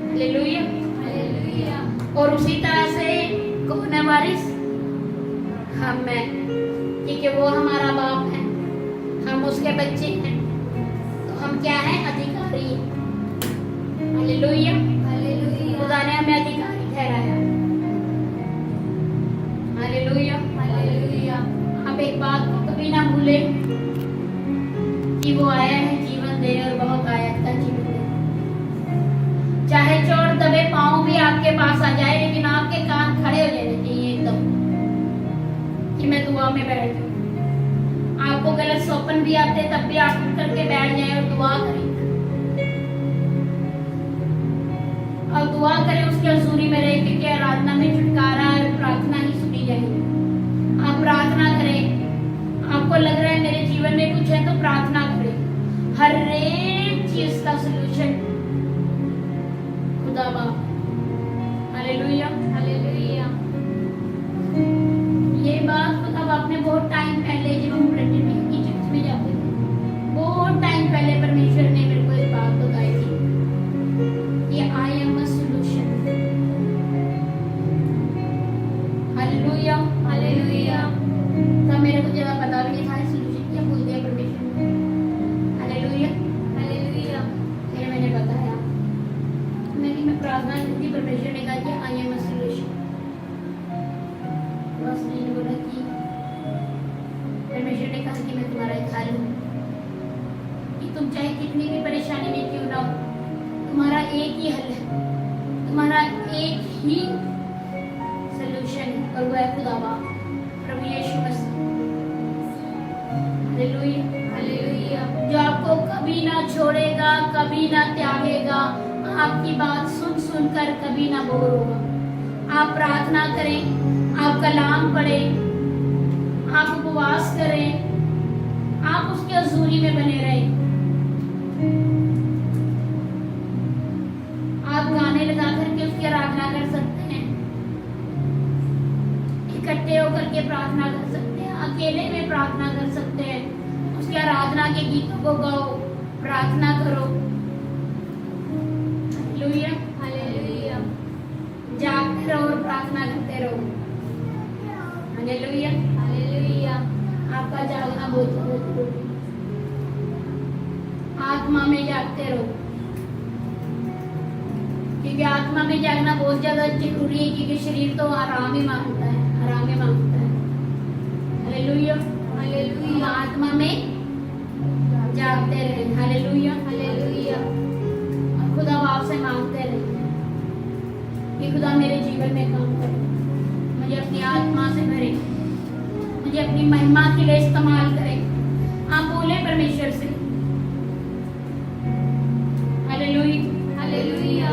हालेलुया। हालेलुया। और उसी तरह से कौन है वारिस? हम हैं, क्योंकि वो हमारा बाप है, हम उसके बच्चे हैं, तो हम क्या हैं? अधिकारी हैं। हालेलुया। हालेलुया। खुदा ने हमें अधिकारी ठहराया। हालेलुया। हालेलुया। आप एक बात को कभी ना भूले कि वो आया है जीवन देने, और बहुत आया का जीवन देने। चाहे चोर दबे पांव भी आपके पास आ जाए, लेकिन आपके कान खड़े हो जाने चाहिए एकदम, कि मैं दुआ में बैठ जाऊं। आपको गलत स्वप्न भी आते तब भी आप उठ करके बैठ जाएं और दुआ करें, और दुआ करें उसकी हजूरी में रहे, क्योंकि आराधना में छुटकारा और प्रार्थना ही सुनी जाएगी। आप प्रार्थना करें। आपको लग रहा है मेरे जीवन में कुछ है, तो प्रार्थना करें। हर एक चीज का सलूशन खुदा बाप। हालेलुया। हालेलुया। ये बात खुदा बाप ने बहुत टाइम पहले, जब हम ब्रिटेन की चर्च में जाते थे, बहुत टाइम पहले परमेश्वर ने मेरे को एक बात बताई थी कि I am a solution. Hallelujah. Hallelujah. तो मेरे को जगह पता भी नहीं था सॉल्यूशन क्या बोल दिया परमेश्वर ने। हालेलुया। हालेलुया। फिर मैंने बताया, मैं प्रार्थना की थी, परमेश्वर ने कहा कि आई एम अ सॉल्यूशन। बस मैंने बोला कि परमेश्वर ने कहा कि मैं तुम्हारा एक हल हूँ, कि तुम चाहे कितनी भी परेशानी में क्यों ना हो, तुम्हारा एक ही हल है, तुम्हारा एक ही सॉल्यूशन है, और वो है खुदा बाप, प्रभु यीशु मसीह। हालेलुया। हालेलुया। जो आपको कभी ना छोड़ेगा, कभी ना त्यागेगा। आपकी बात सुन सुनकर कभी ना बोर होगा। आप प्रार्थना करें, आप कलाम पढ़ें, आप उपवास करें, आप उसके हजूरी में बने रहें। आप गाने लगा करके उसकी आराधना कर सकते हैं, इकट्ठे होकर के प्रार्थना कर सकते हैं, अकेले में प्रार्थना कर सकते हैं। उसकी आराधना के गीतों को गाओ, प्रार्थना करो। हालेलुया, हालेलुया, जागते रहो और प्रार्थना करते रहो। हालेलुया, हालेलुया, आपका जागना बहुत जरूरी है। आत्मा में जागते रहो, क्योंकि आत्मा में जागना बहुत ज्यादा जरूरी है, क्योंकि शरीर तो आराम ही मांगता है, आराम ही मांगता है। हालेलुया, हालेलुया, आत्मा में जागते रहे। हालेलुया, हालेलुया, और खुदा आपसे मांगते रहे कि खुदा मेरे जीवन में काम करे, मुझे अपनी आत्मा से भरे, मुझे अपनी महिमा के लिए इस्तेमाल करे। आप बोले परमेश्वर से। हालेलुया, हालेलुया,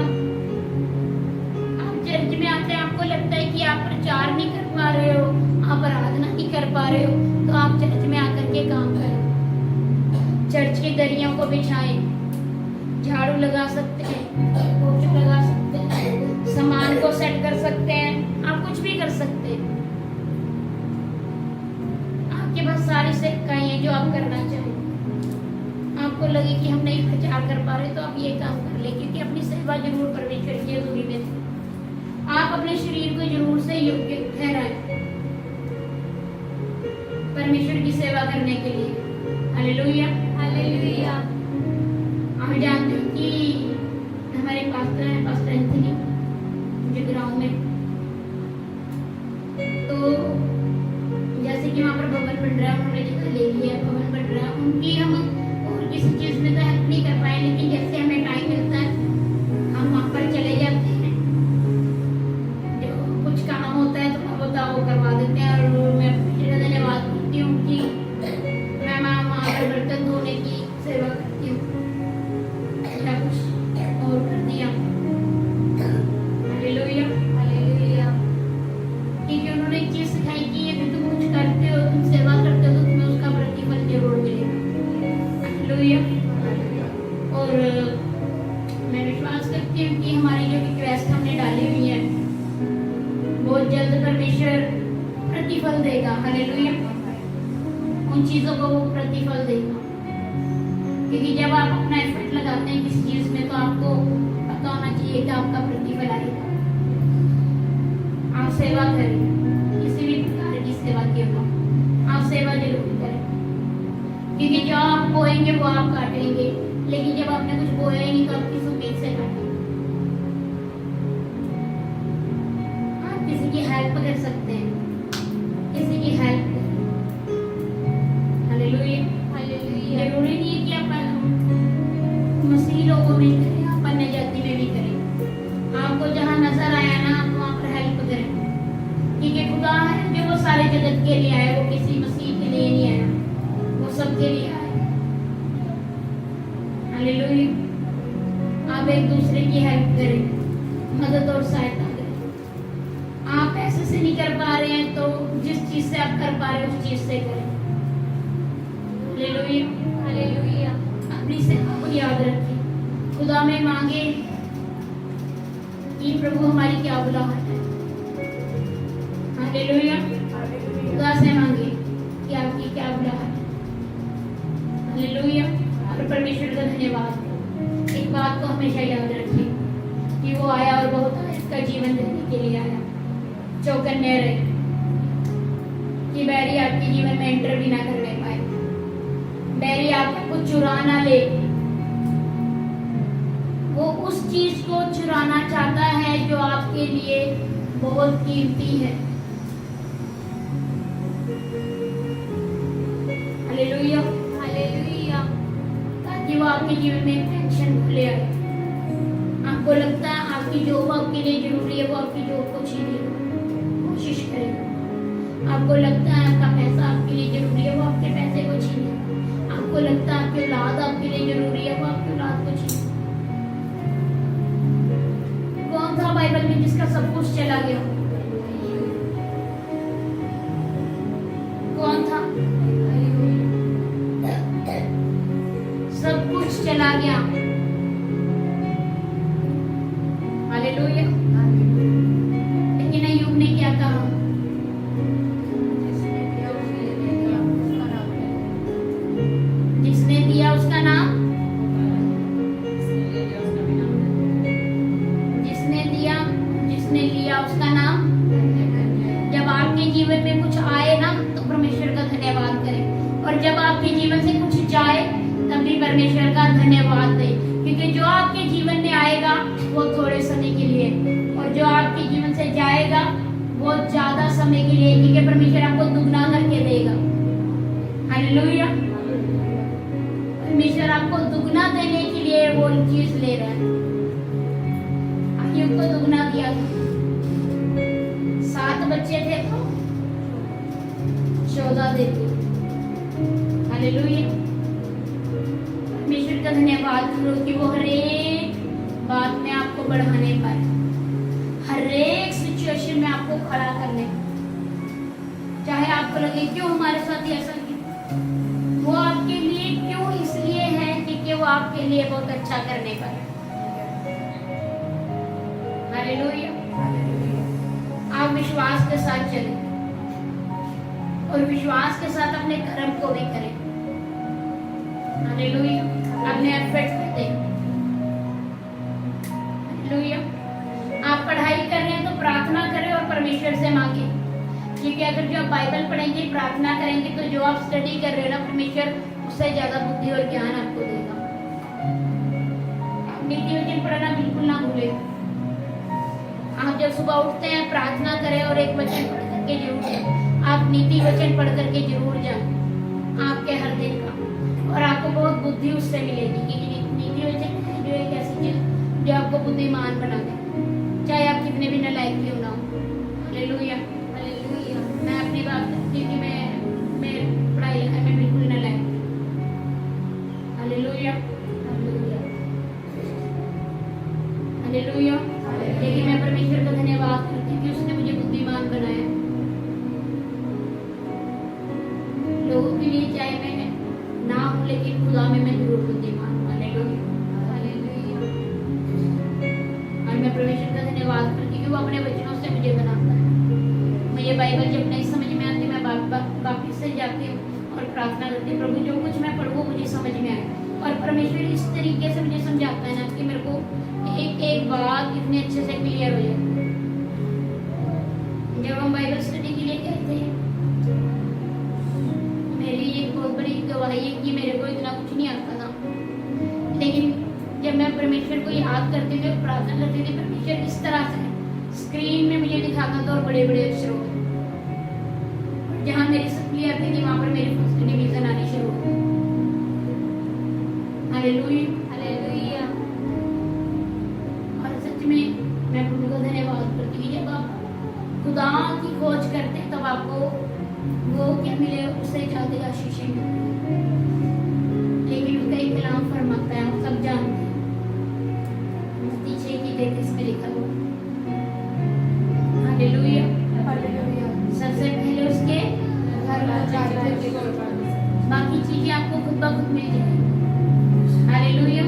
आप चर्च में आते हैं, आपको लगता है कि आप प्रचार नहीं कर पा रहे हो, आप आराधना नहीं कर पा रहे हो, तो आप चर्च में आकर के काम करें। चर्च के दरियों को बिछाएं, झाड़ू लगा सकते हैं, पोछा लगा सकते हैं, सामान को सेट कर सकते हैं, आप कुछ भी कर सकते हैं। आपके पास सारी सेवकाएं हैं जो आप करना चाहें। आपको लगे कि हम नहीं प्रचार कर पा रहे, तो आप ये काम कर ले, क्योंकि अपनी सेवा जरूर परमेश्वर की हजूरी में दें। आप अपने शरीर को जरूर से योग्य ठहराएं परमेश्वर की सेवा करने के लिए। हालेलुया, हालेलुया, आप जानते हो कि हमारे पास्टर हैं, पास्टर एंथनी जगराऊं में, तो जैसे कि वहाँ पर भवन बन रहा है, उन्होंने जगह ले लिया है, भवन बन रहा है, उनकी हम और किसी चीज में तो हेल्प नहीं कर पाए, लेकिन जैसे हमें टाइम मिलता है हम वहाँ पर चले जाते हैं। जो कुछ काम होता है तो हम बताओ करवा देते हैं, और मैं धन्यवाद करती हूँ कि मैं वहाँ पर बर्तन धोने की सेवा करती हूँ, या कुछ और कर दिया। हालेलुया, हालेलुया, क्योंकि उन्होंने एक चीज सिखाई कि यदि तुम कुछ करते हो, तुम सेवा करते हो, तो तुम्हें उसका प्रतिफल जरूर मिलेगा। हालेलुया, और मैं विश्वास करती हूँ कि हमारी जो रिक्वेस्ट हमने डाली हुई है, बहुत जल्द परमेश्वर प्रतिफल देगा। हालेलुया, उन चीजों को वो प्रतिफल देगा, क्योंकि जब आप अपना एफर्ट लगाते हैं किसी चीज में, तो आपको पता होना चाहिए कि आपका प्रतिफल आएगा। आप सेवा करें, किसी भी प्रकार की सेवा क्यों हो, आप सेवा जरूर करें, क्योंकि जो आप बोएंगे वो आप काटेंगे, लेकिन जब आपने कुछ बोया ही नहीं तो आप किस उम्मीद से काटेंगे। आप किसी की हेल्प कर सकते हैं, किसी की हेल्प। हालेलुया, हालेलुया, जरूरी नहीं है कि आप मसीह लोगों में करें, आप अन्य जाति में भी करें। आपको जहाँ नजर आया ना, आप वहाँ पर हेल्प करें, क्योंकि खुदा है जो वो सारे जगत के लिए आया, वो किसी मसीह के लिए नहीं आया, वो सबके लिए आया। हालेलुया, आप एक दूसरे की हेल्प करें, मदद और सहायता करें। आप पैसे से नहीं कर पा रहे हैं, तो जिस चीज से आप कर पा रहे हैं उस चीज से करें। हालेलुया, हालेलुया, अपनी सेवा को याद रखें, खुदा में मांगे कि प्रभु हमारी क्या बुलाहट है। हालेलुया, खुदा से मांगे कि आपकी क्या बुलाहट है। हालेलुया, और परमेश्वर का धन्यवाद। एक बात को हमेशा याद रखिए कि वो आया और बहुत इसका जीवन देने के लिए आया। चौकन्ने रहे कि बैरी आपके जीवन में एंटर भी ना करने पाए, बैरी आपको कुछ चुरा ना ले। वो उस चीज को चुराना चाहता है जो आपके लिए बहुत कीमती है। हालेलुया, हालेलुया, ताकि वो आपके जीवन में एक टेंशन ले आए। आपको लगता है आपकी जॉब आपके लिए जरूरी है, वो आपकी जॉब को छीने कोशिश करेगा। आपको लगता है आपका पैसा आपके लिए जरूरी है, वो आपके पैसे को छीने। आपको लगता है आपकी औलाद आपके लिए जरूरी है, वो आपकी औलाद को छीने। कौन था बाइबल में जिसका सब कुछ चला गया? कौन था? सब कुछ चला गया। हालेलुया। लेकिन अय्यूब ने क्या कहा? जिसने दिया उसका नाम, जिसने लिया उसका नाम। जब आपके जीवन में कुछ आए ना तो परमेश्वर का धन्यवाद करें, और जब आपके जीवन से कुछ जाए तब भी परमेश्वर का धन्यवाद दें, क्योंकि जो आपके जीवन में आएगा वो थोड़े समय के लिए, और जो आपके जीवन से जाएगा वो ज्यादा समय के लिए, क्योंकि परमेश्वर आपको दुगना करके देगा। हालेलुया। परमेश्वर आपको दुगना देने के लिए वो चीज ले रहा है। अय्यूब को दुगना दिया था। 7 बच्चे थे तो 14 दे दिए। हालेलुया। परमेश्वर का धन्यवाद करो कि वो हर एक बात में आपको बढ़ाने पाए, हर एक सिचुएशन में आपको खड़ा करने। चाहे आपको लगे क्यों हमारे साथ ऐसा किया, वो आपके लिए क्यों इसलिए है क्योंकि वो आपके लिए बहुत अच्छा करने पाए। हालेलुया। आप विश्वास के साथ चलें और विश्वास के साथ अपने कर्म को भी करें। हालेलुया। अपने एफर्ट्स दें। हालेलुया। आप पढ़ाई कर रहे हैं तो प्रार्थना करें और परमेश्वर से मांगे, क्योंकि अगर जो आप बाइबल पढ़ेंगे, प्रार्थना करेंगे, तो जो आप स्टडी कर रहे हो ना, परमेश्वर उससे ज्यादा बुद्धि और ज्ञान आपको देगा। आप नीति वचन पढ़ना बिल्कुल ना भूलें। आप जब सुबह उठते हैं प्रार्थना करें और एक वचन पढ़ करके जरूर जाएं। आप नीति वचन पढ़ करके जरूर जाएं आपके हर दिन का, और आपको बहुत बुद्धि उससे मिलेगी, क्योंकि नीति वचन जो एक ऐसी चीज जो आपको बुद्धिमान बना दे, चाहे आप कितने भी नालायक क्यों ना हो। हालेलुया। हालेलुया। मैं अपनी बात करती हूँ कि मैं पढ़ाई लिखाई में बिल्कुल नालायक। हालेलुया। हालेलुया। लेकिन मैं परमेश्वर का धन्यवाद करती हूँ कि उसने मुझे बुद्धिमान बनाया। लोगों के लिए चाहे मैं ना हूँ, लेकिन खुदा में मैं जरूर बुद्धिमान हूँ। हालेलुया। हालेलुया। और मैं परमेश्वर का धन्यवाद करती हूँ कि वो अपने वचनों से मुझे बनाता है। मुझे बाइबल जब नहीं समझ में आती, मैं वापिस से जाती हूँ और प्रार्थना करती हूँ, प्रभु जो कुछ मैं पढ़ूँ मुझे समझ में आए। और परमेश्वर इस तरीके से मुझे समझाता है ना कि मेरे को एक बात इतने अच्छे से क्लियर हो जाए। जब हम बाइबल स्टडी के लिए कहते हैं, मेरी एक बहुत बड़ी गवाही है कि मेरे को इतना कुछ नहीं आता था, लेकिन जब मैं परमेश्वर को याद करती थी और प्रार्थना करती थी, परमेश्वर इस तरह से स्क्रीन में मुझे दिखाता था और बड़े बड़े अक्षरों में। जहाँ मेरी सप्ली आती थी वहां पर मेरी फर्स्ट डिवीजन आनी शुरू हो गई। हालेलुया। हालेलुया। और सच में मैं प्रभु का धन्यवाद करती हूँ, जब आप खुदा की खोज करते हैं तब आपको वो क्या मिले, उससे ज्यादा आशीषें मिलती हैं। लेकिन उसका एक कलाम फरमाता है, हम सब जानते हैं, पीछे की देख इसमें लिखा हुआ। हालेलुया। हालेलुया। सबसे पहले उसके बाकी चीजें आपको खुद ब खुद मिल जाएंगी। हालेलुया।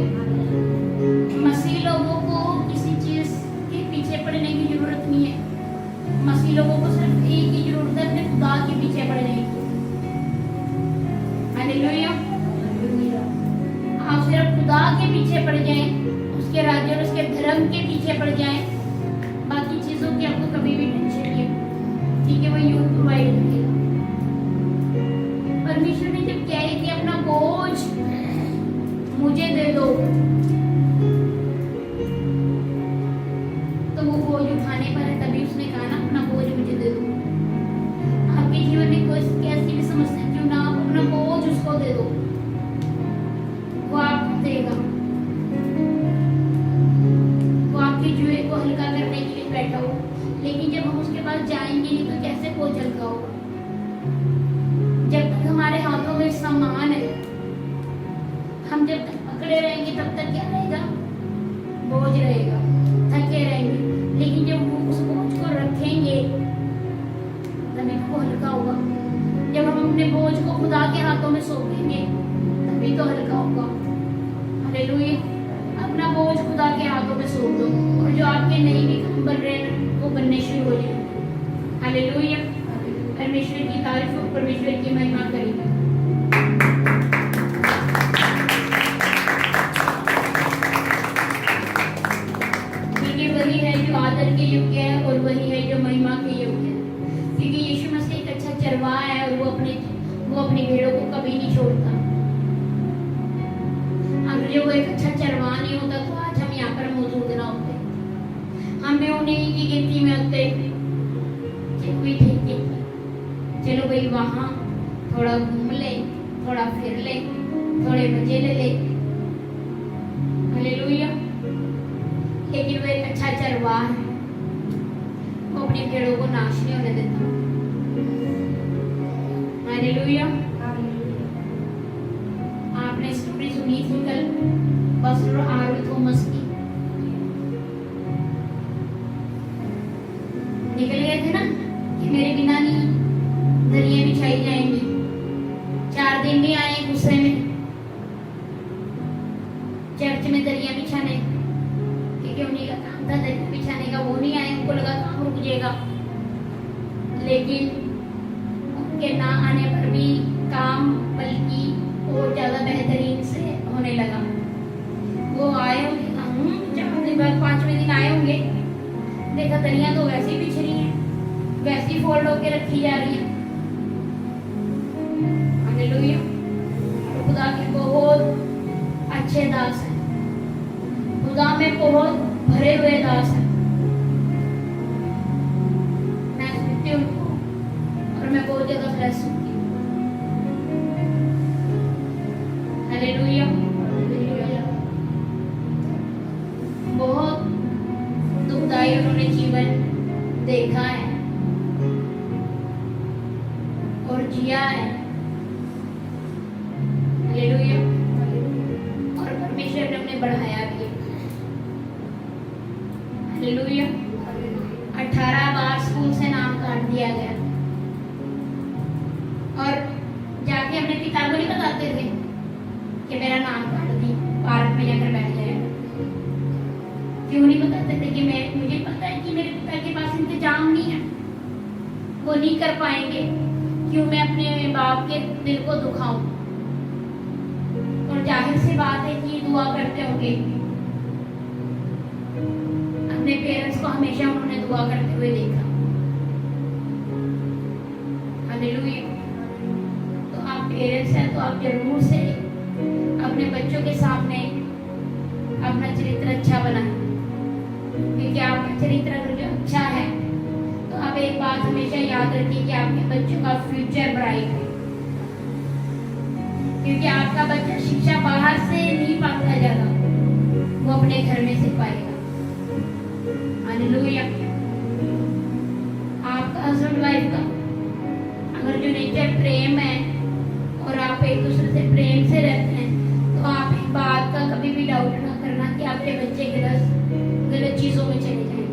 मसीह लोगों को किसी चीज के पीछे पड़ने की जरूरत नहीं है। मसीह लोगों को सिर्फ एक ही जरूरत है, अपने खुदा के पीछे पड़ने की। हालेलुया। आप सिर्फ खुदा के पीछे पड़ जाएं, उसके राज्य और उसके धर्म के पीछे पड़ जाएं, बाकी चीजों की आपको कभी भी टेंशन नहीं है, ठीक है, वो यू प्रोवाइड करेगा। परमेश्वर ने जब कहा कि अपना बोझ मुझे दे दो, तो वो बोझ उठाने पर है, तभी उसने कहा ना अपना बोझ मुझे दे दो। आपके जीवन में कोई कैसी भी समस्या क्यों ना, आप अपना बोझ उसको दे दो, वो आपको देगा। वो आपके जुए को हल्का करने के लिए बैठा हो, लेकिन जब हम उसके पास जाएंगे नहीं तो कैसे बोझ हल्का होगा। जब तक हमारे हाथों में सामान है, हम जब तक पकड़े रहेंगे तब तक क्या रहेगा? बोझ रहेगा, थके रहेंगे। लेकिन जब वो उस बोझ को रखेंगे तभी तो हल्का होगा। जब हम अपने बोझ को खुदा के हाथों में सौंपेंगे तभी तो हल्का होगा। हालेलुया। अपना बोझ खुदा के हाथों में सौंप दो और जो आपके नई भी काम बन रहे हैं वो बनने शुरू हो जाए। हालेलुया। परमेश्वर की तारीफ और परमेश्वर की महिमा करेंगे। क्योंकि वही है जो आदर के योग्य है और वही है जो महिमा के योग्य है। क्योंकि यीशु मसीह एक अच्छा चरवाहा है और वो अपनी भेड़ों को कभी नहीं छोड़ता। अगर जो वो एक अच्छा चरवाहा नहीं होता तो आज हम यहाँ पर मौजूद ना होते, हमें उन्हीं की गिनती में होते। चलो भाई वहां थोड़ा घूम ले, थोड़ा फिर ले, थोड़े मजे ले ले। हालेलुया। लेकिन वो एक अच्छा चरवाहा है, वो अपनी भेड़ों को नाश नहीं होने देता। हालेलुया। आपने स्टोरी सुनी थी कल पास्टर आर थॉमस की, निकल गए थे ना कि मेरे बिना नहीं दरिया बिछाई जाएंगी। 4 दिन भी आए गुस्से में चर्च में दरिया बिछाने, क्योंकि उन्हीं का काम था दरिया बिछाने का। वो नहीं आए, उनको लगा काम रुक जाएगा, लेकिन उनके ना आने पर भी काम बल्कि और ज्यादा बेहतरीन से होने लगा। वो आए 4 दिन बाद 5वें दिन आए होंगे, देखा दरिया तो वैसे ही बिछ रही है, वैसे ही फोल्ड होके रखी जा रही है। हालेलुया। खुदा के बहुत अच्छे दास हैं, खुदा में बहुत भरे हुए दास हैं। मैं सुनती हूँ उनको और मैं बहुत ज्यादा ब्लेस होती हूँ। हालेलुया। बहुत दुखदाई उन्होंने जीवन देखा है और जिया है। हालेलुया। और परमेश्वर ने उन्हें बढ़ाया भी। हालेलुया। 18 बार स्कूल से नाम काट दिया गया और जाके अपने पिता को नहीं बताते थे कि मेरा नाम काट दी, पार्क में जाकर बैठ जाए। क्यों नहीं बताते थे कि मुझे पता है कि मेरे पिता के पास इंतजाम नहीं है, वो नहीं कर पाएंगे, क्यों मैं अपने बाप के दिल को दुखाऊं। और जाहिर सी बात है कि दुआ करते होंगे, अपने पेरेंट्स को हमेशा उन्होंने दुआ करते हुए देखा। हालेलुया। तो आप पेरेंट्स हैं तो आप जरूर से अपने बच्चों के सामने अपना चरित्र अच्छा बनाएं, क्योंकि आपका चरित्र अगर जो अच्छा है तो आप एक बात हमेशा याद रखिए कि आपके बच्चों का फ्यूचर ब्राइट है। क्योंकि आपका बच्चा शिक्षा बाहर से नहीं पाता जाता, वो अपने घर में से पाएगा। हालेलुया। आपका हस्बैंड वाइफ का अगर जो नेचर प्रेम है और आप एक दूसरे से प्रेम से रहते हैं तो आप एक बात का कभी भी डाउट ना करना कि आपके बच्चे गलत चीजों में चले जाएंगे।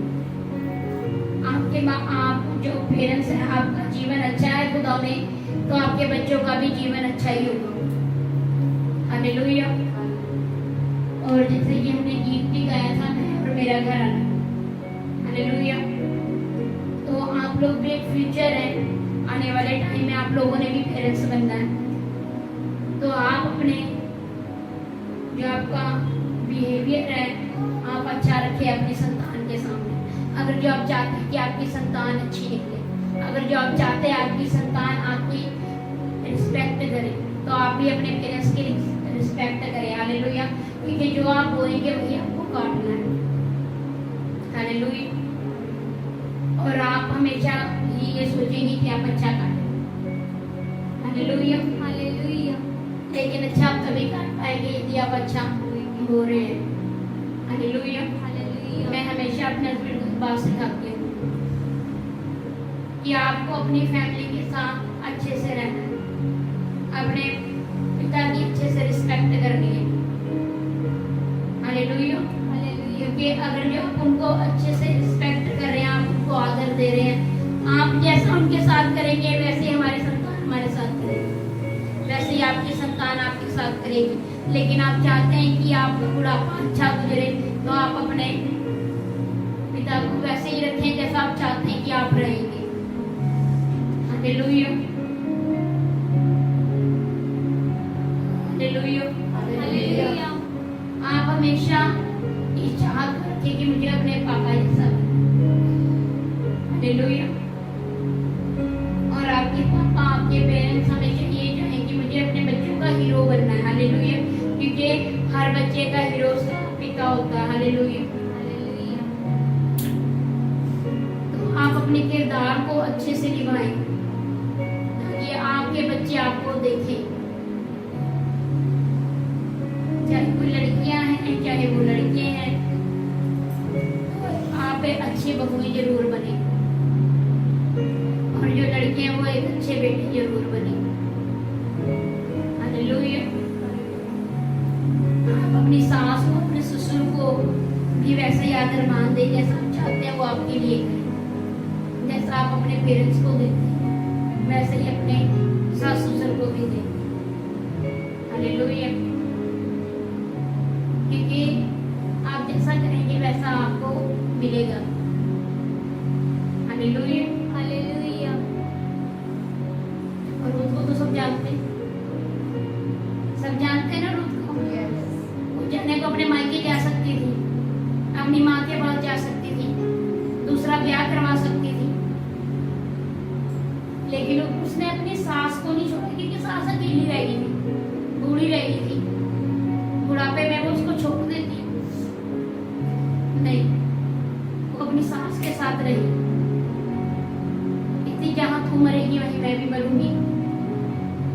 आप जो पेरेंट्स हैं, आपका जीवन अच्छा है खुदा में, तो आपके बच्चों का भी जीवन अच्छा ही होगा। हालेलुया। और जैसे कि हमने गीत भी गाया था, मैं और मेरा घर आना। हालेलुया। तो आप लोग भी एक फ्यूचर है, आने वाले टाइम में आप लोगों ने भी पेरेंट्स बनना है। तो आप अपने जो आपका बिहेवियर है आप अच्छा रखिए अपनी संतान के सामने। अगर जो आप चाहते हैं कि आपकी संतान अच्छी निकले, अगर जो आप चाहते हैं आपकी संतान आपकी रिस्पेक्ट करे, तो आप भी अपने पेरेंट्स की रिस्पेक्ट करें। हालेलुया। क्योंकि जो आप बोलेंगे वही आपको काटना है। हालेलुया। और आप हमेशा ही ये सोचेंगे कि आप अच्छा काटें। हालेलुया। हालेलुया। लेकिन अच्छा आप तभी काट पाएंगे यदि आप अच्छा हो रहे हैं। हालेलुया। हालेलुया। मैं हमेशा अपने हस्बैंड को बात सिखाती हूँ कि आपको अपनी फैमिली के साथ अच्छे से रहना है, अपने पिता की अच्छे से रिस्पेक्ट करनी है। हालेलुया। क्योंकि अगर जो आप उनको अच्छे से रिस्पेक्ट कर रहे हैं, आप उनको आदर दे रहे हैं, आप जैसा उनके साथ करेंगे वैसे हमारी संतान हमारे साथ करेगी, वैसे ही आपकी संतान आपके साथ करेगी। लेकिन आप चाहते हैं कि आपका बुढ़ापा अच्छा गुजरे, तो आप अपने पिता को वैसे ही रखें जैसा आप चाहते हैं कि आप रहेंगे। हालेलुया। हालेलुया। आप हमेशा ये चाहत रखें कि मुझे अपने पापा जैसा। हालेलुया। और आपके पापा, आपके पेरेंट्स हमेशा ये चाहें कि मुझे अपने बच्चों का हीरो बनना है। हालेलुया। क्योंकि हर बच्चे का हीरो उसका पिता होता है। हालेलुया। तो आप अपने किरदार को अच्छे से निभाएं ताकि आपके बच्चे आपको देखें, चाहे कोई लड़कियां हैं चाहे वो लड़के हैं। आप एक अच्छे बहुएं जरूर बने, और जो लड़के हैं वो एक अच्छे बेटे जरूर बने। हालेलुया। आप अपनी सास को, अपने ससुर को भी वैसा ही आदर मान दें जैसा आप चाहते हैं वो आपके लिए करें। जैसा आप अपने पेरेंट्स को देते हैं वैसे ही अपने सास ससुर को भी दें। हालेलुया। क्योंकि आप जैसा करेंगे वैसा आपको मिलेगा। हालेलुया। हालेलुया। और रूथ को तो सब जानते हैं, सब जानते हैं ना रूथ को। वो जाने को अपने मायके जा सकती थी, अपनी माँ के पास जा सकती थी, दूसरा ब्याह करवा सकती थी, लेकिन उसने अपनी सास को नहीं छोड़ा क्योंकि सास अकेली रह गई थी, बूढ़ी रह गई थी। बुढ़ापे में वो उसको छोड़ देती नहीं, वो अपनी सास के साथ रही। इतनी जहां तू मरेगी वहीं मैं भी मरूंगी,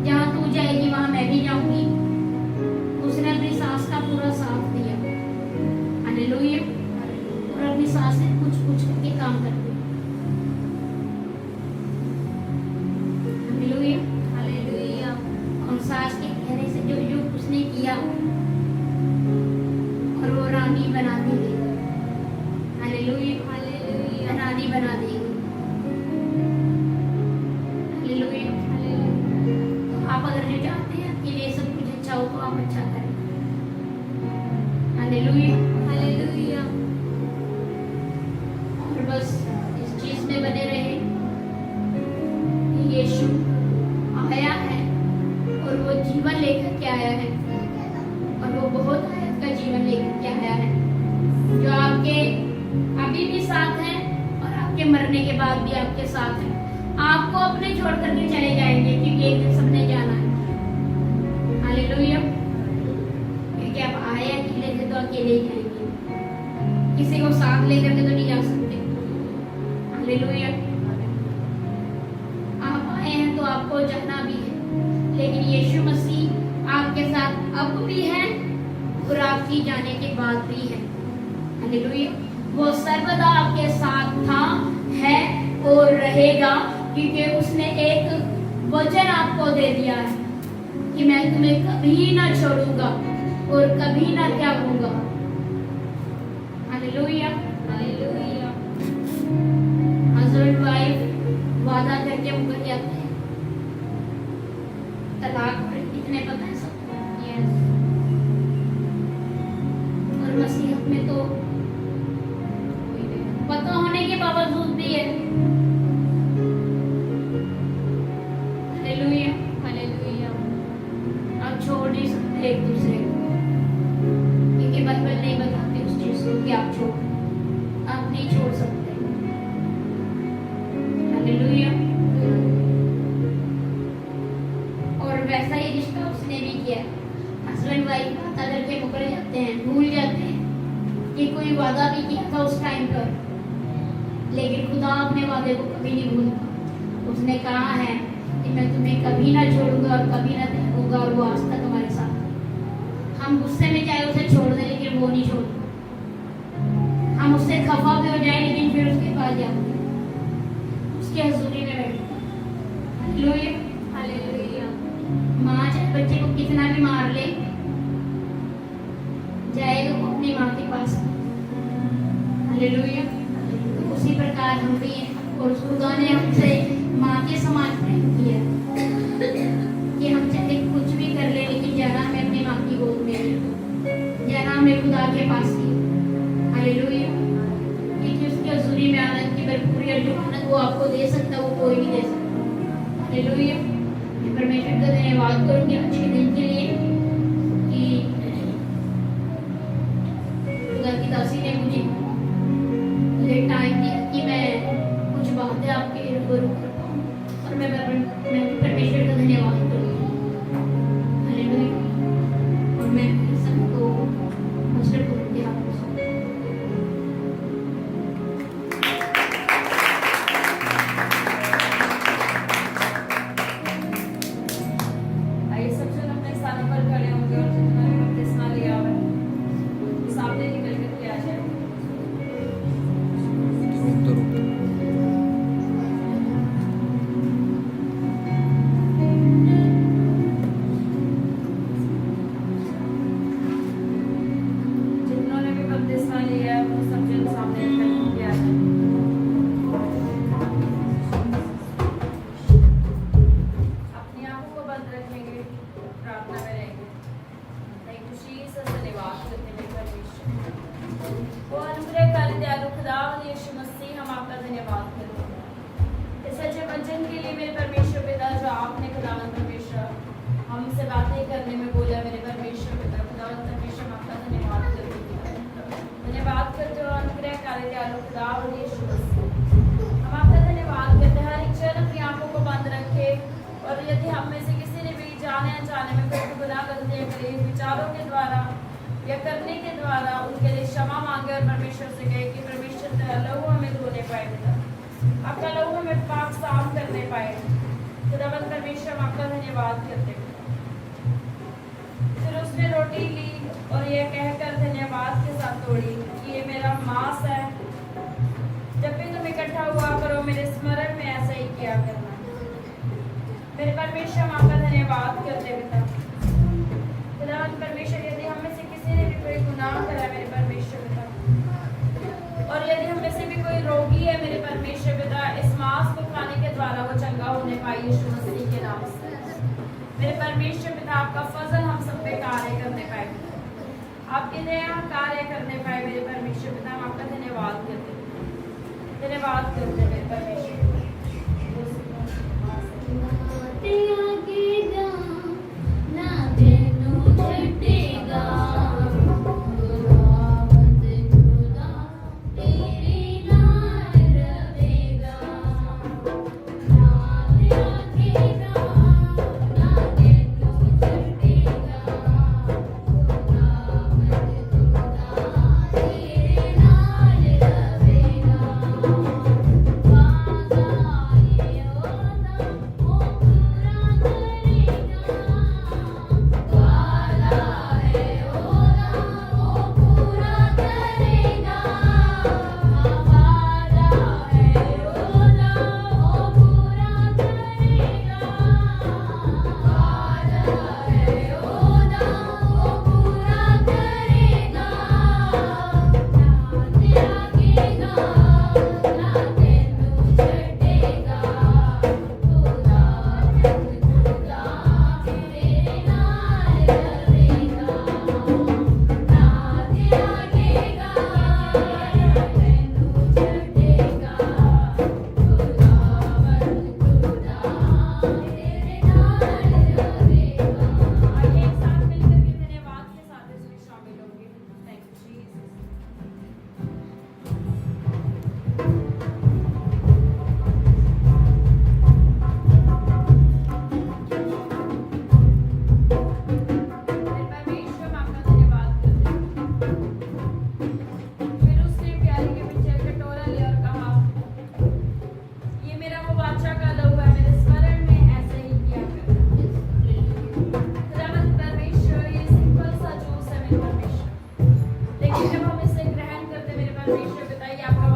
जहां तू जाएगी वहां मैं भी जाऊंगी। उसने अपनी सास का पूरा साथ दिया। हालेलुया। और अपनी सास से कुछ कुछ करके काम करती। हालेलुया। हालेलुया। और सास के कहने से जो जो उसने किया और वो रानी बना दी गई। हालेलुया। हालेलुया। रानी बना दी गई। हालेलुया। तो आप अगर जो चाहते हैं कि ये सब कुछ अच्छा हो तो आप अच्छा करें। हालेलुया। हालेलुया। और बस इस चीज में बने रहे कि यीशु आया है और वो जीवन लेकर के आया है, और वो बहुत आयत का जीवन लेकर के आया है जो आपके अभी भी साथ है और आपके मरने के बाद भी आपके साथ है। आपको अपने छोड़ करके चले जाएंगे क्योंकि एक दिन सबने जाना है। हालेलुया। क्योंकि आप आए अकेले थे तो अकेले ही जाएंगे, किसी को साथ लेकर के तो नहीं जा सकते। हालेलुया। आप आए हैं तो आपको जाना भी है, लेकिन यीशु मसीह आपके साथ अब भी है और आपकी जाने के बाद भी है। हालेलुया। वो सर्वदा आपके साथ था, है और रहेगा, क्योंकि उसने एक वचन आपको दे दिया है कि मैं तुम्हें कभी ना छोड़ूंगा और कभी ना त्यागूंगा। हालेलुया। हालेलुया। हस्बैंड वाइफ वादा करके मुकर जाते हैं, तलाक कितने पता है सबको। यस। और मसीहत में तो पता होने के बावजूद भी है। हालेलुया। हालेलुया। आप छोड़ नहीं सकते एक दूसरे को, क्योंकि बाइबल नहीं बताते उस चीज को कि आप छोड़, आप नहीं छोड़ सकते। हालेलुया। और वैसा ही रिश्ता उसने भी किया। हस्बैंड वाइफ वादा करके मुकर जाते हैं, भूल जाते हैं कि कोई वादा भी किया था उस टाइम पर, लेकिन खुदा अपने वादे को कभी नहीं भूलता। उसने कहा है कि मैं तुम्हें कभी ना छोड़ूंगा और कभी ना त्यागूंगा, और वो आज तक हमारे साथ है। हम गुस्से में चाहे उसे छोड़ दें लेकिन वो नहीं छोड़ता। हम उससे खफा भी हो जाए लेकिन फिर उसके पास जाओगे, उसकी हजूरी में बैठो। हालेलुया। हालेलुया। माँ चाहे बच्चे को कितना भी मार ले, जाएगा वो अपनी माँ के पास। हालेलुया। तो उसी प्रकार हम भी हैं, और खुदा ने हमसे माँ के समान प्रेम किया कि हम चाहे कुछ भी कर ले, लेकिन जाना हमें अपनी माँ की गोद में, जाना हमें खुदा के पास ही। हालेलुया। क्योंकि उसकी हजूरी में आनंद की भरपूरी और जो आनंद वो आपको दे सकता है वो कोई नहीं दे सकता। हालेलुया। मैं परमेश्वर का धन्यवाद करूंगी आज के दिन के लिए कि खुदा की दासी ने मुझे ये टाइम दिया कि मैं कुछ बातें आपके रूबरू कर पाऊँ, और मैं परमेश्वर का धन्यवाद करूंगी। हालेलुया। और मैं सबको मुझसे बोलती हूँ। आइए सब जन अपने स्थानों पर खड़े होंगे और जिन्होंने बपतिस्मा लिया है सामने निकल करके आ जाए। रुक दो। जिन्होंने भी बपतिस्मा लिया है वो सब जन सामने निकल करके आ जाए। अपनी आंखों को बंद रखेंगे, प्रार्थना करेंगे। थैंक यू जीसस, धन्यवाद करते हैं परमेश्वर। वो अनुग्रहकारी दयालु खुदावंद यीशु मसीह, हम आपका धन्यवाद करते हैं इस अच्छे वचन के लिए मेरे परमेश्वर पिता, जो आपने खुदावंद परमेश्वर हमसे बातें करने में बोला। मेरे परमेश्वर पिता खुदावंद परमेश्वर, हम आपका धन्यवाद करते हैं। धन्यवाद करते हो अनुग्रहकारी दयालु खुदावंद यीशु मसीह, हम आपका धन्यवाद करते हैं। हर एक जन अपनी आंखों को बंद रखे, और यदि हम में से किसी ने भी जाने अनजाने में कोई गुनाह गलतियां करी, विचारों के द्वारा या करने के द्वारा, उनके लिए क्षमा मांगे और परमेश्वर से कहे कि परमेश्वर तेरा लहू हमें धोने पाए, पिता आपका लहू हमें पाक साफ करने पाए। खुदावंद परमेश्वर, हम आपका धन्यवाद करते हैं। फिर उसने रोटी ली और यह कहकर धन्यवाद के साथ तोड़ी कि ये मेरा मांस है, जब भी तुम इकट्ठा हुआ करो मेरे स्मरण में ऐसा ही किया करना। मेरे परमेश्वर, हम आपका धन्यवाद करते पिता। खुदावंद परमेश्वर, यदि हम में से किसी ने भी कोई गुनाह करा मेरे परमेश्वर पिता, और यदि हम में से भी कोई रोगी है मेरे परमेश्वर पिता, इस मांस को खाने के द्वारा वो चंगा होने पाए यीशु मसीह के नाम से। मेरे परमेश्वर पिता, आपका फजल हम सब पे कार्य करने पाए, आपकी दया कार्य करने पाए मेरे परमेश्वर पिता। हम आपका धन्यवाद करते मेरे परमेश्वर। लेकिन जब हम इसे ग्रहण करते मेरे परमेश्वर पिता, ये आपका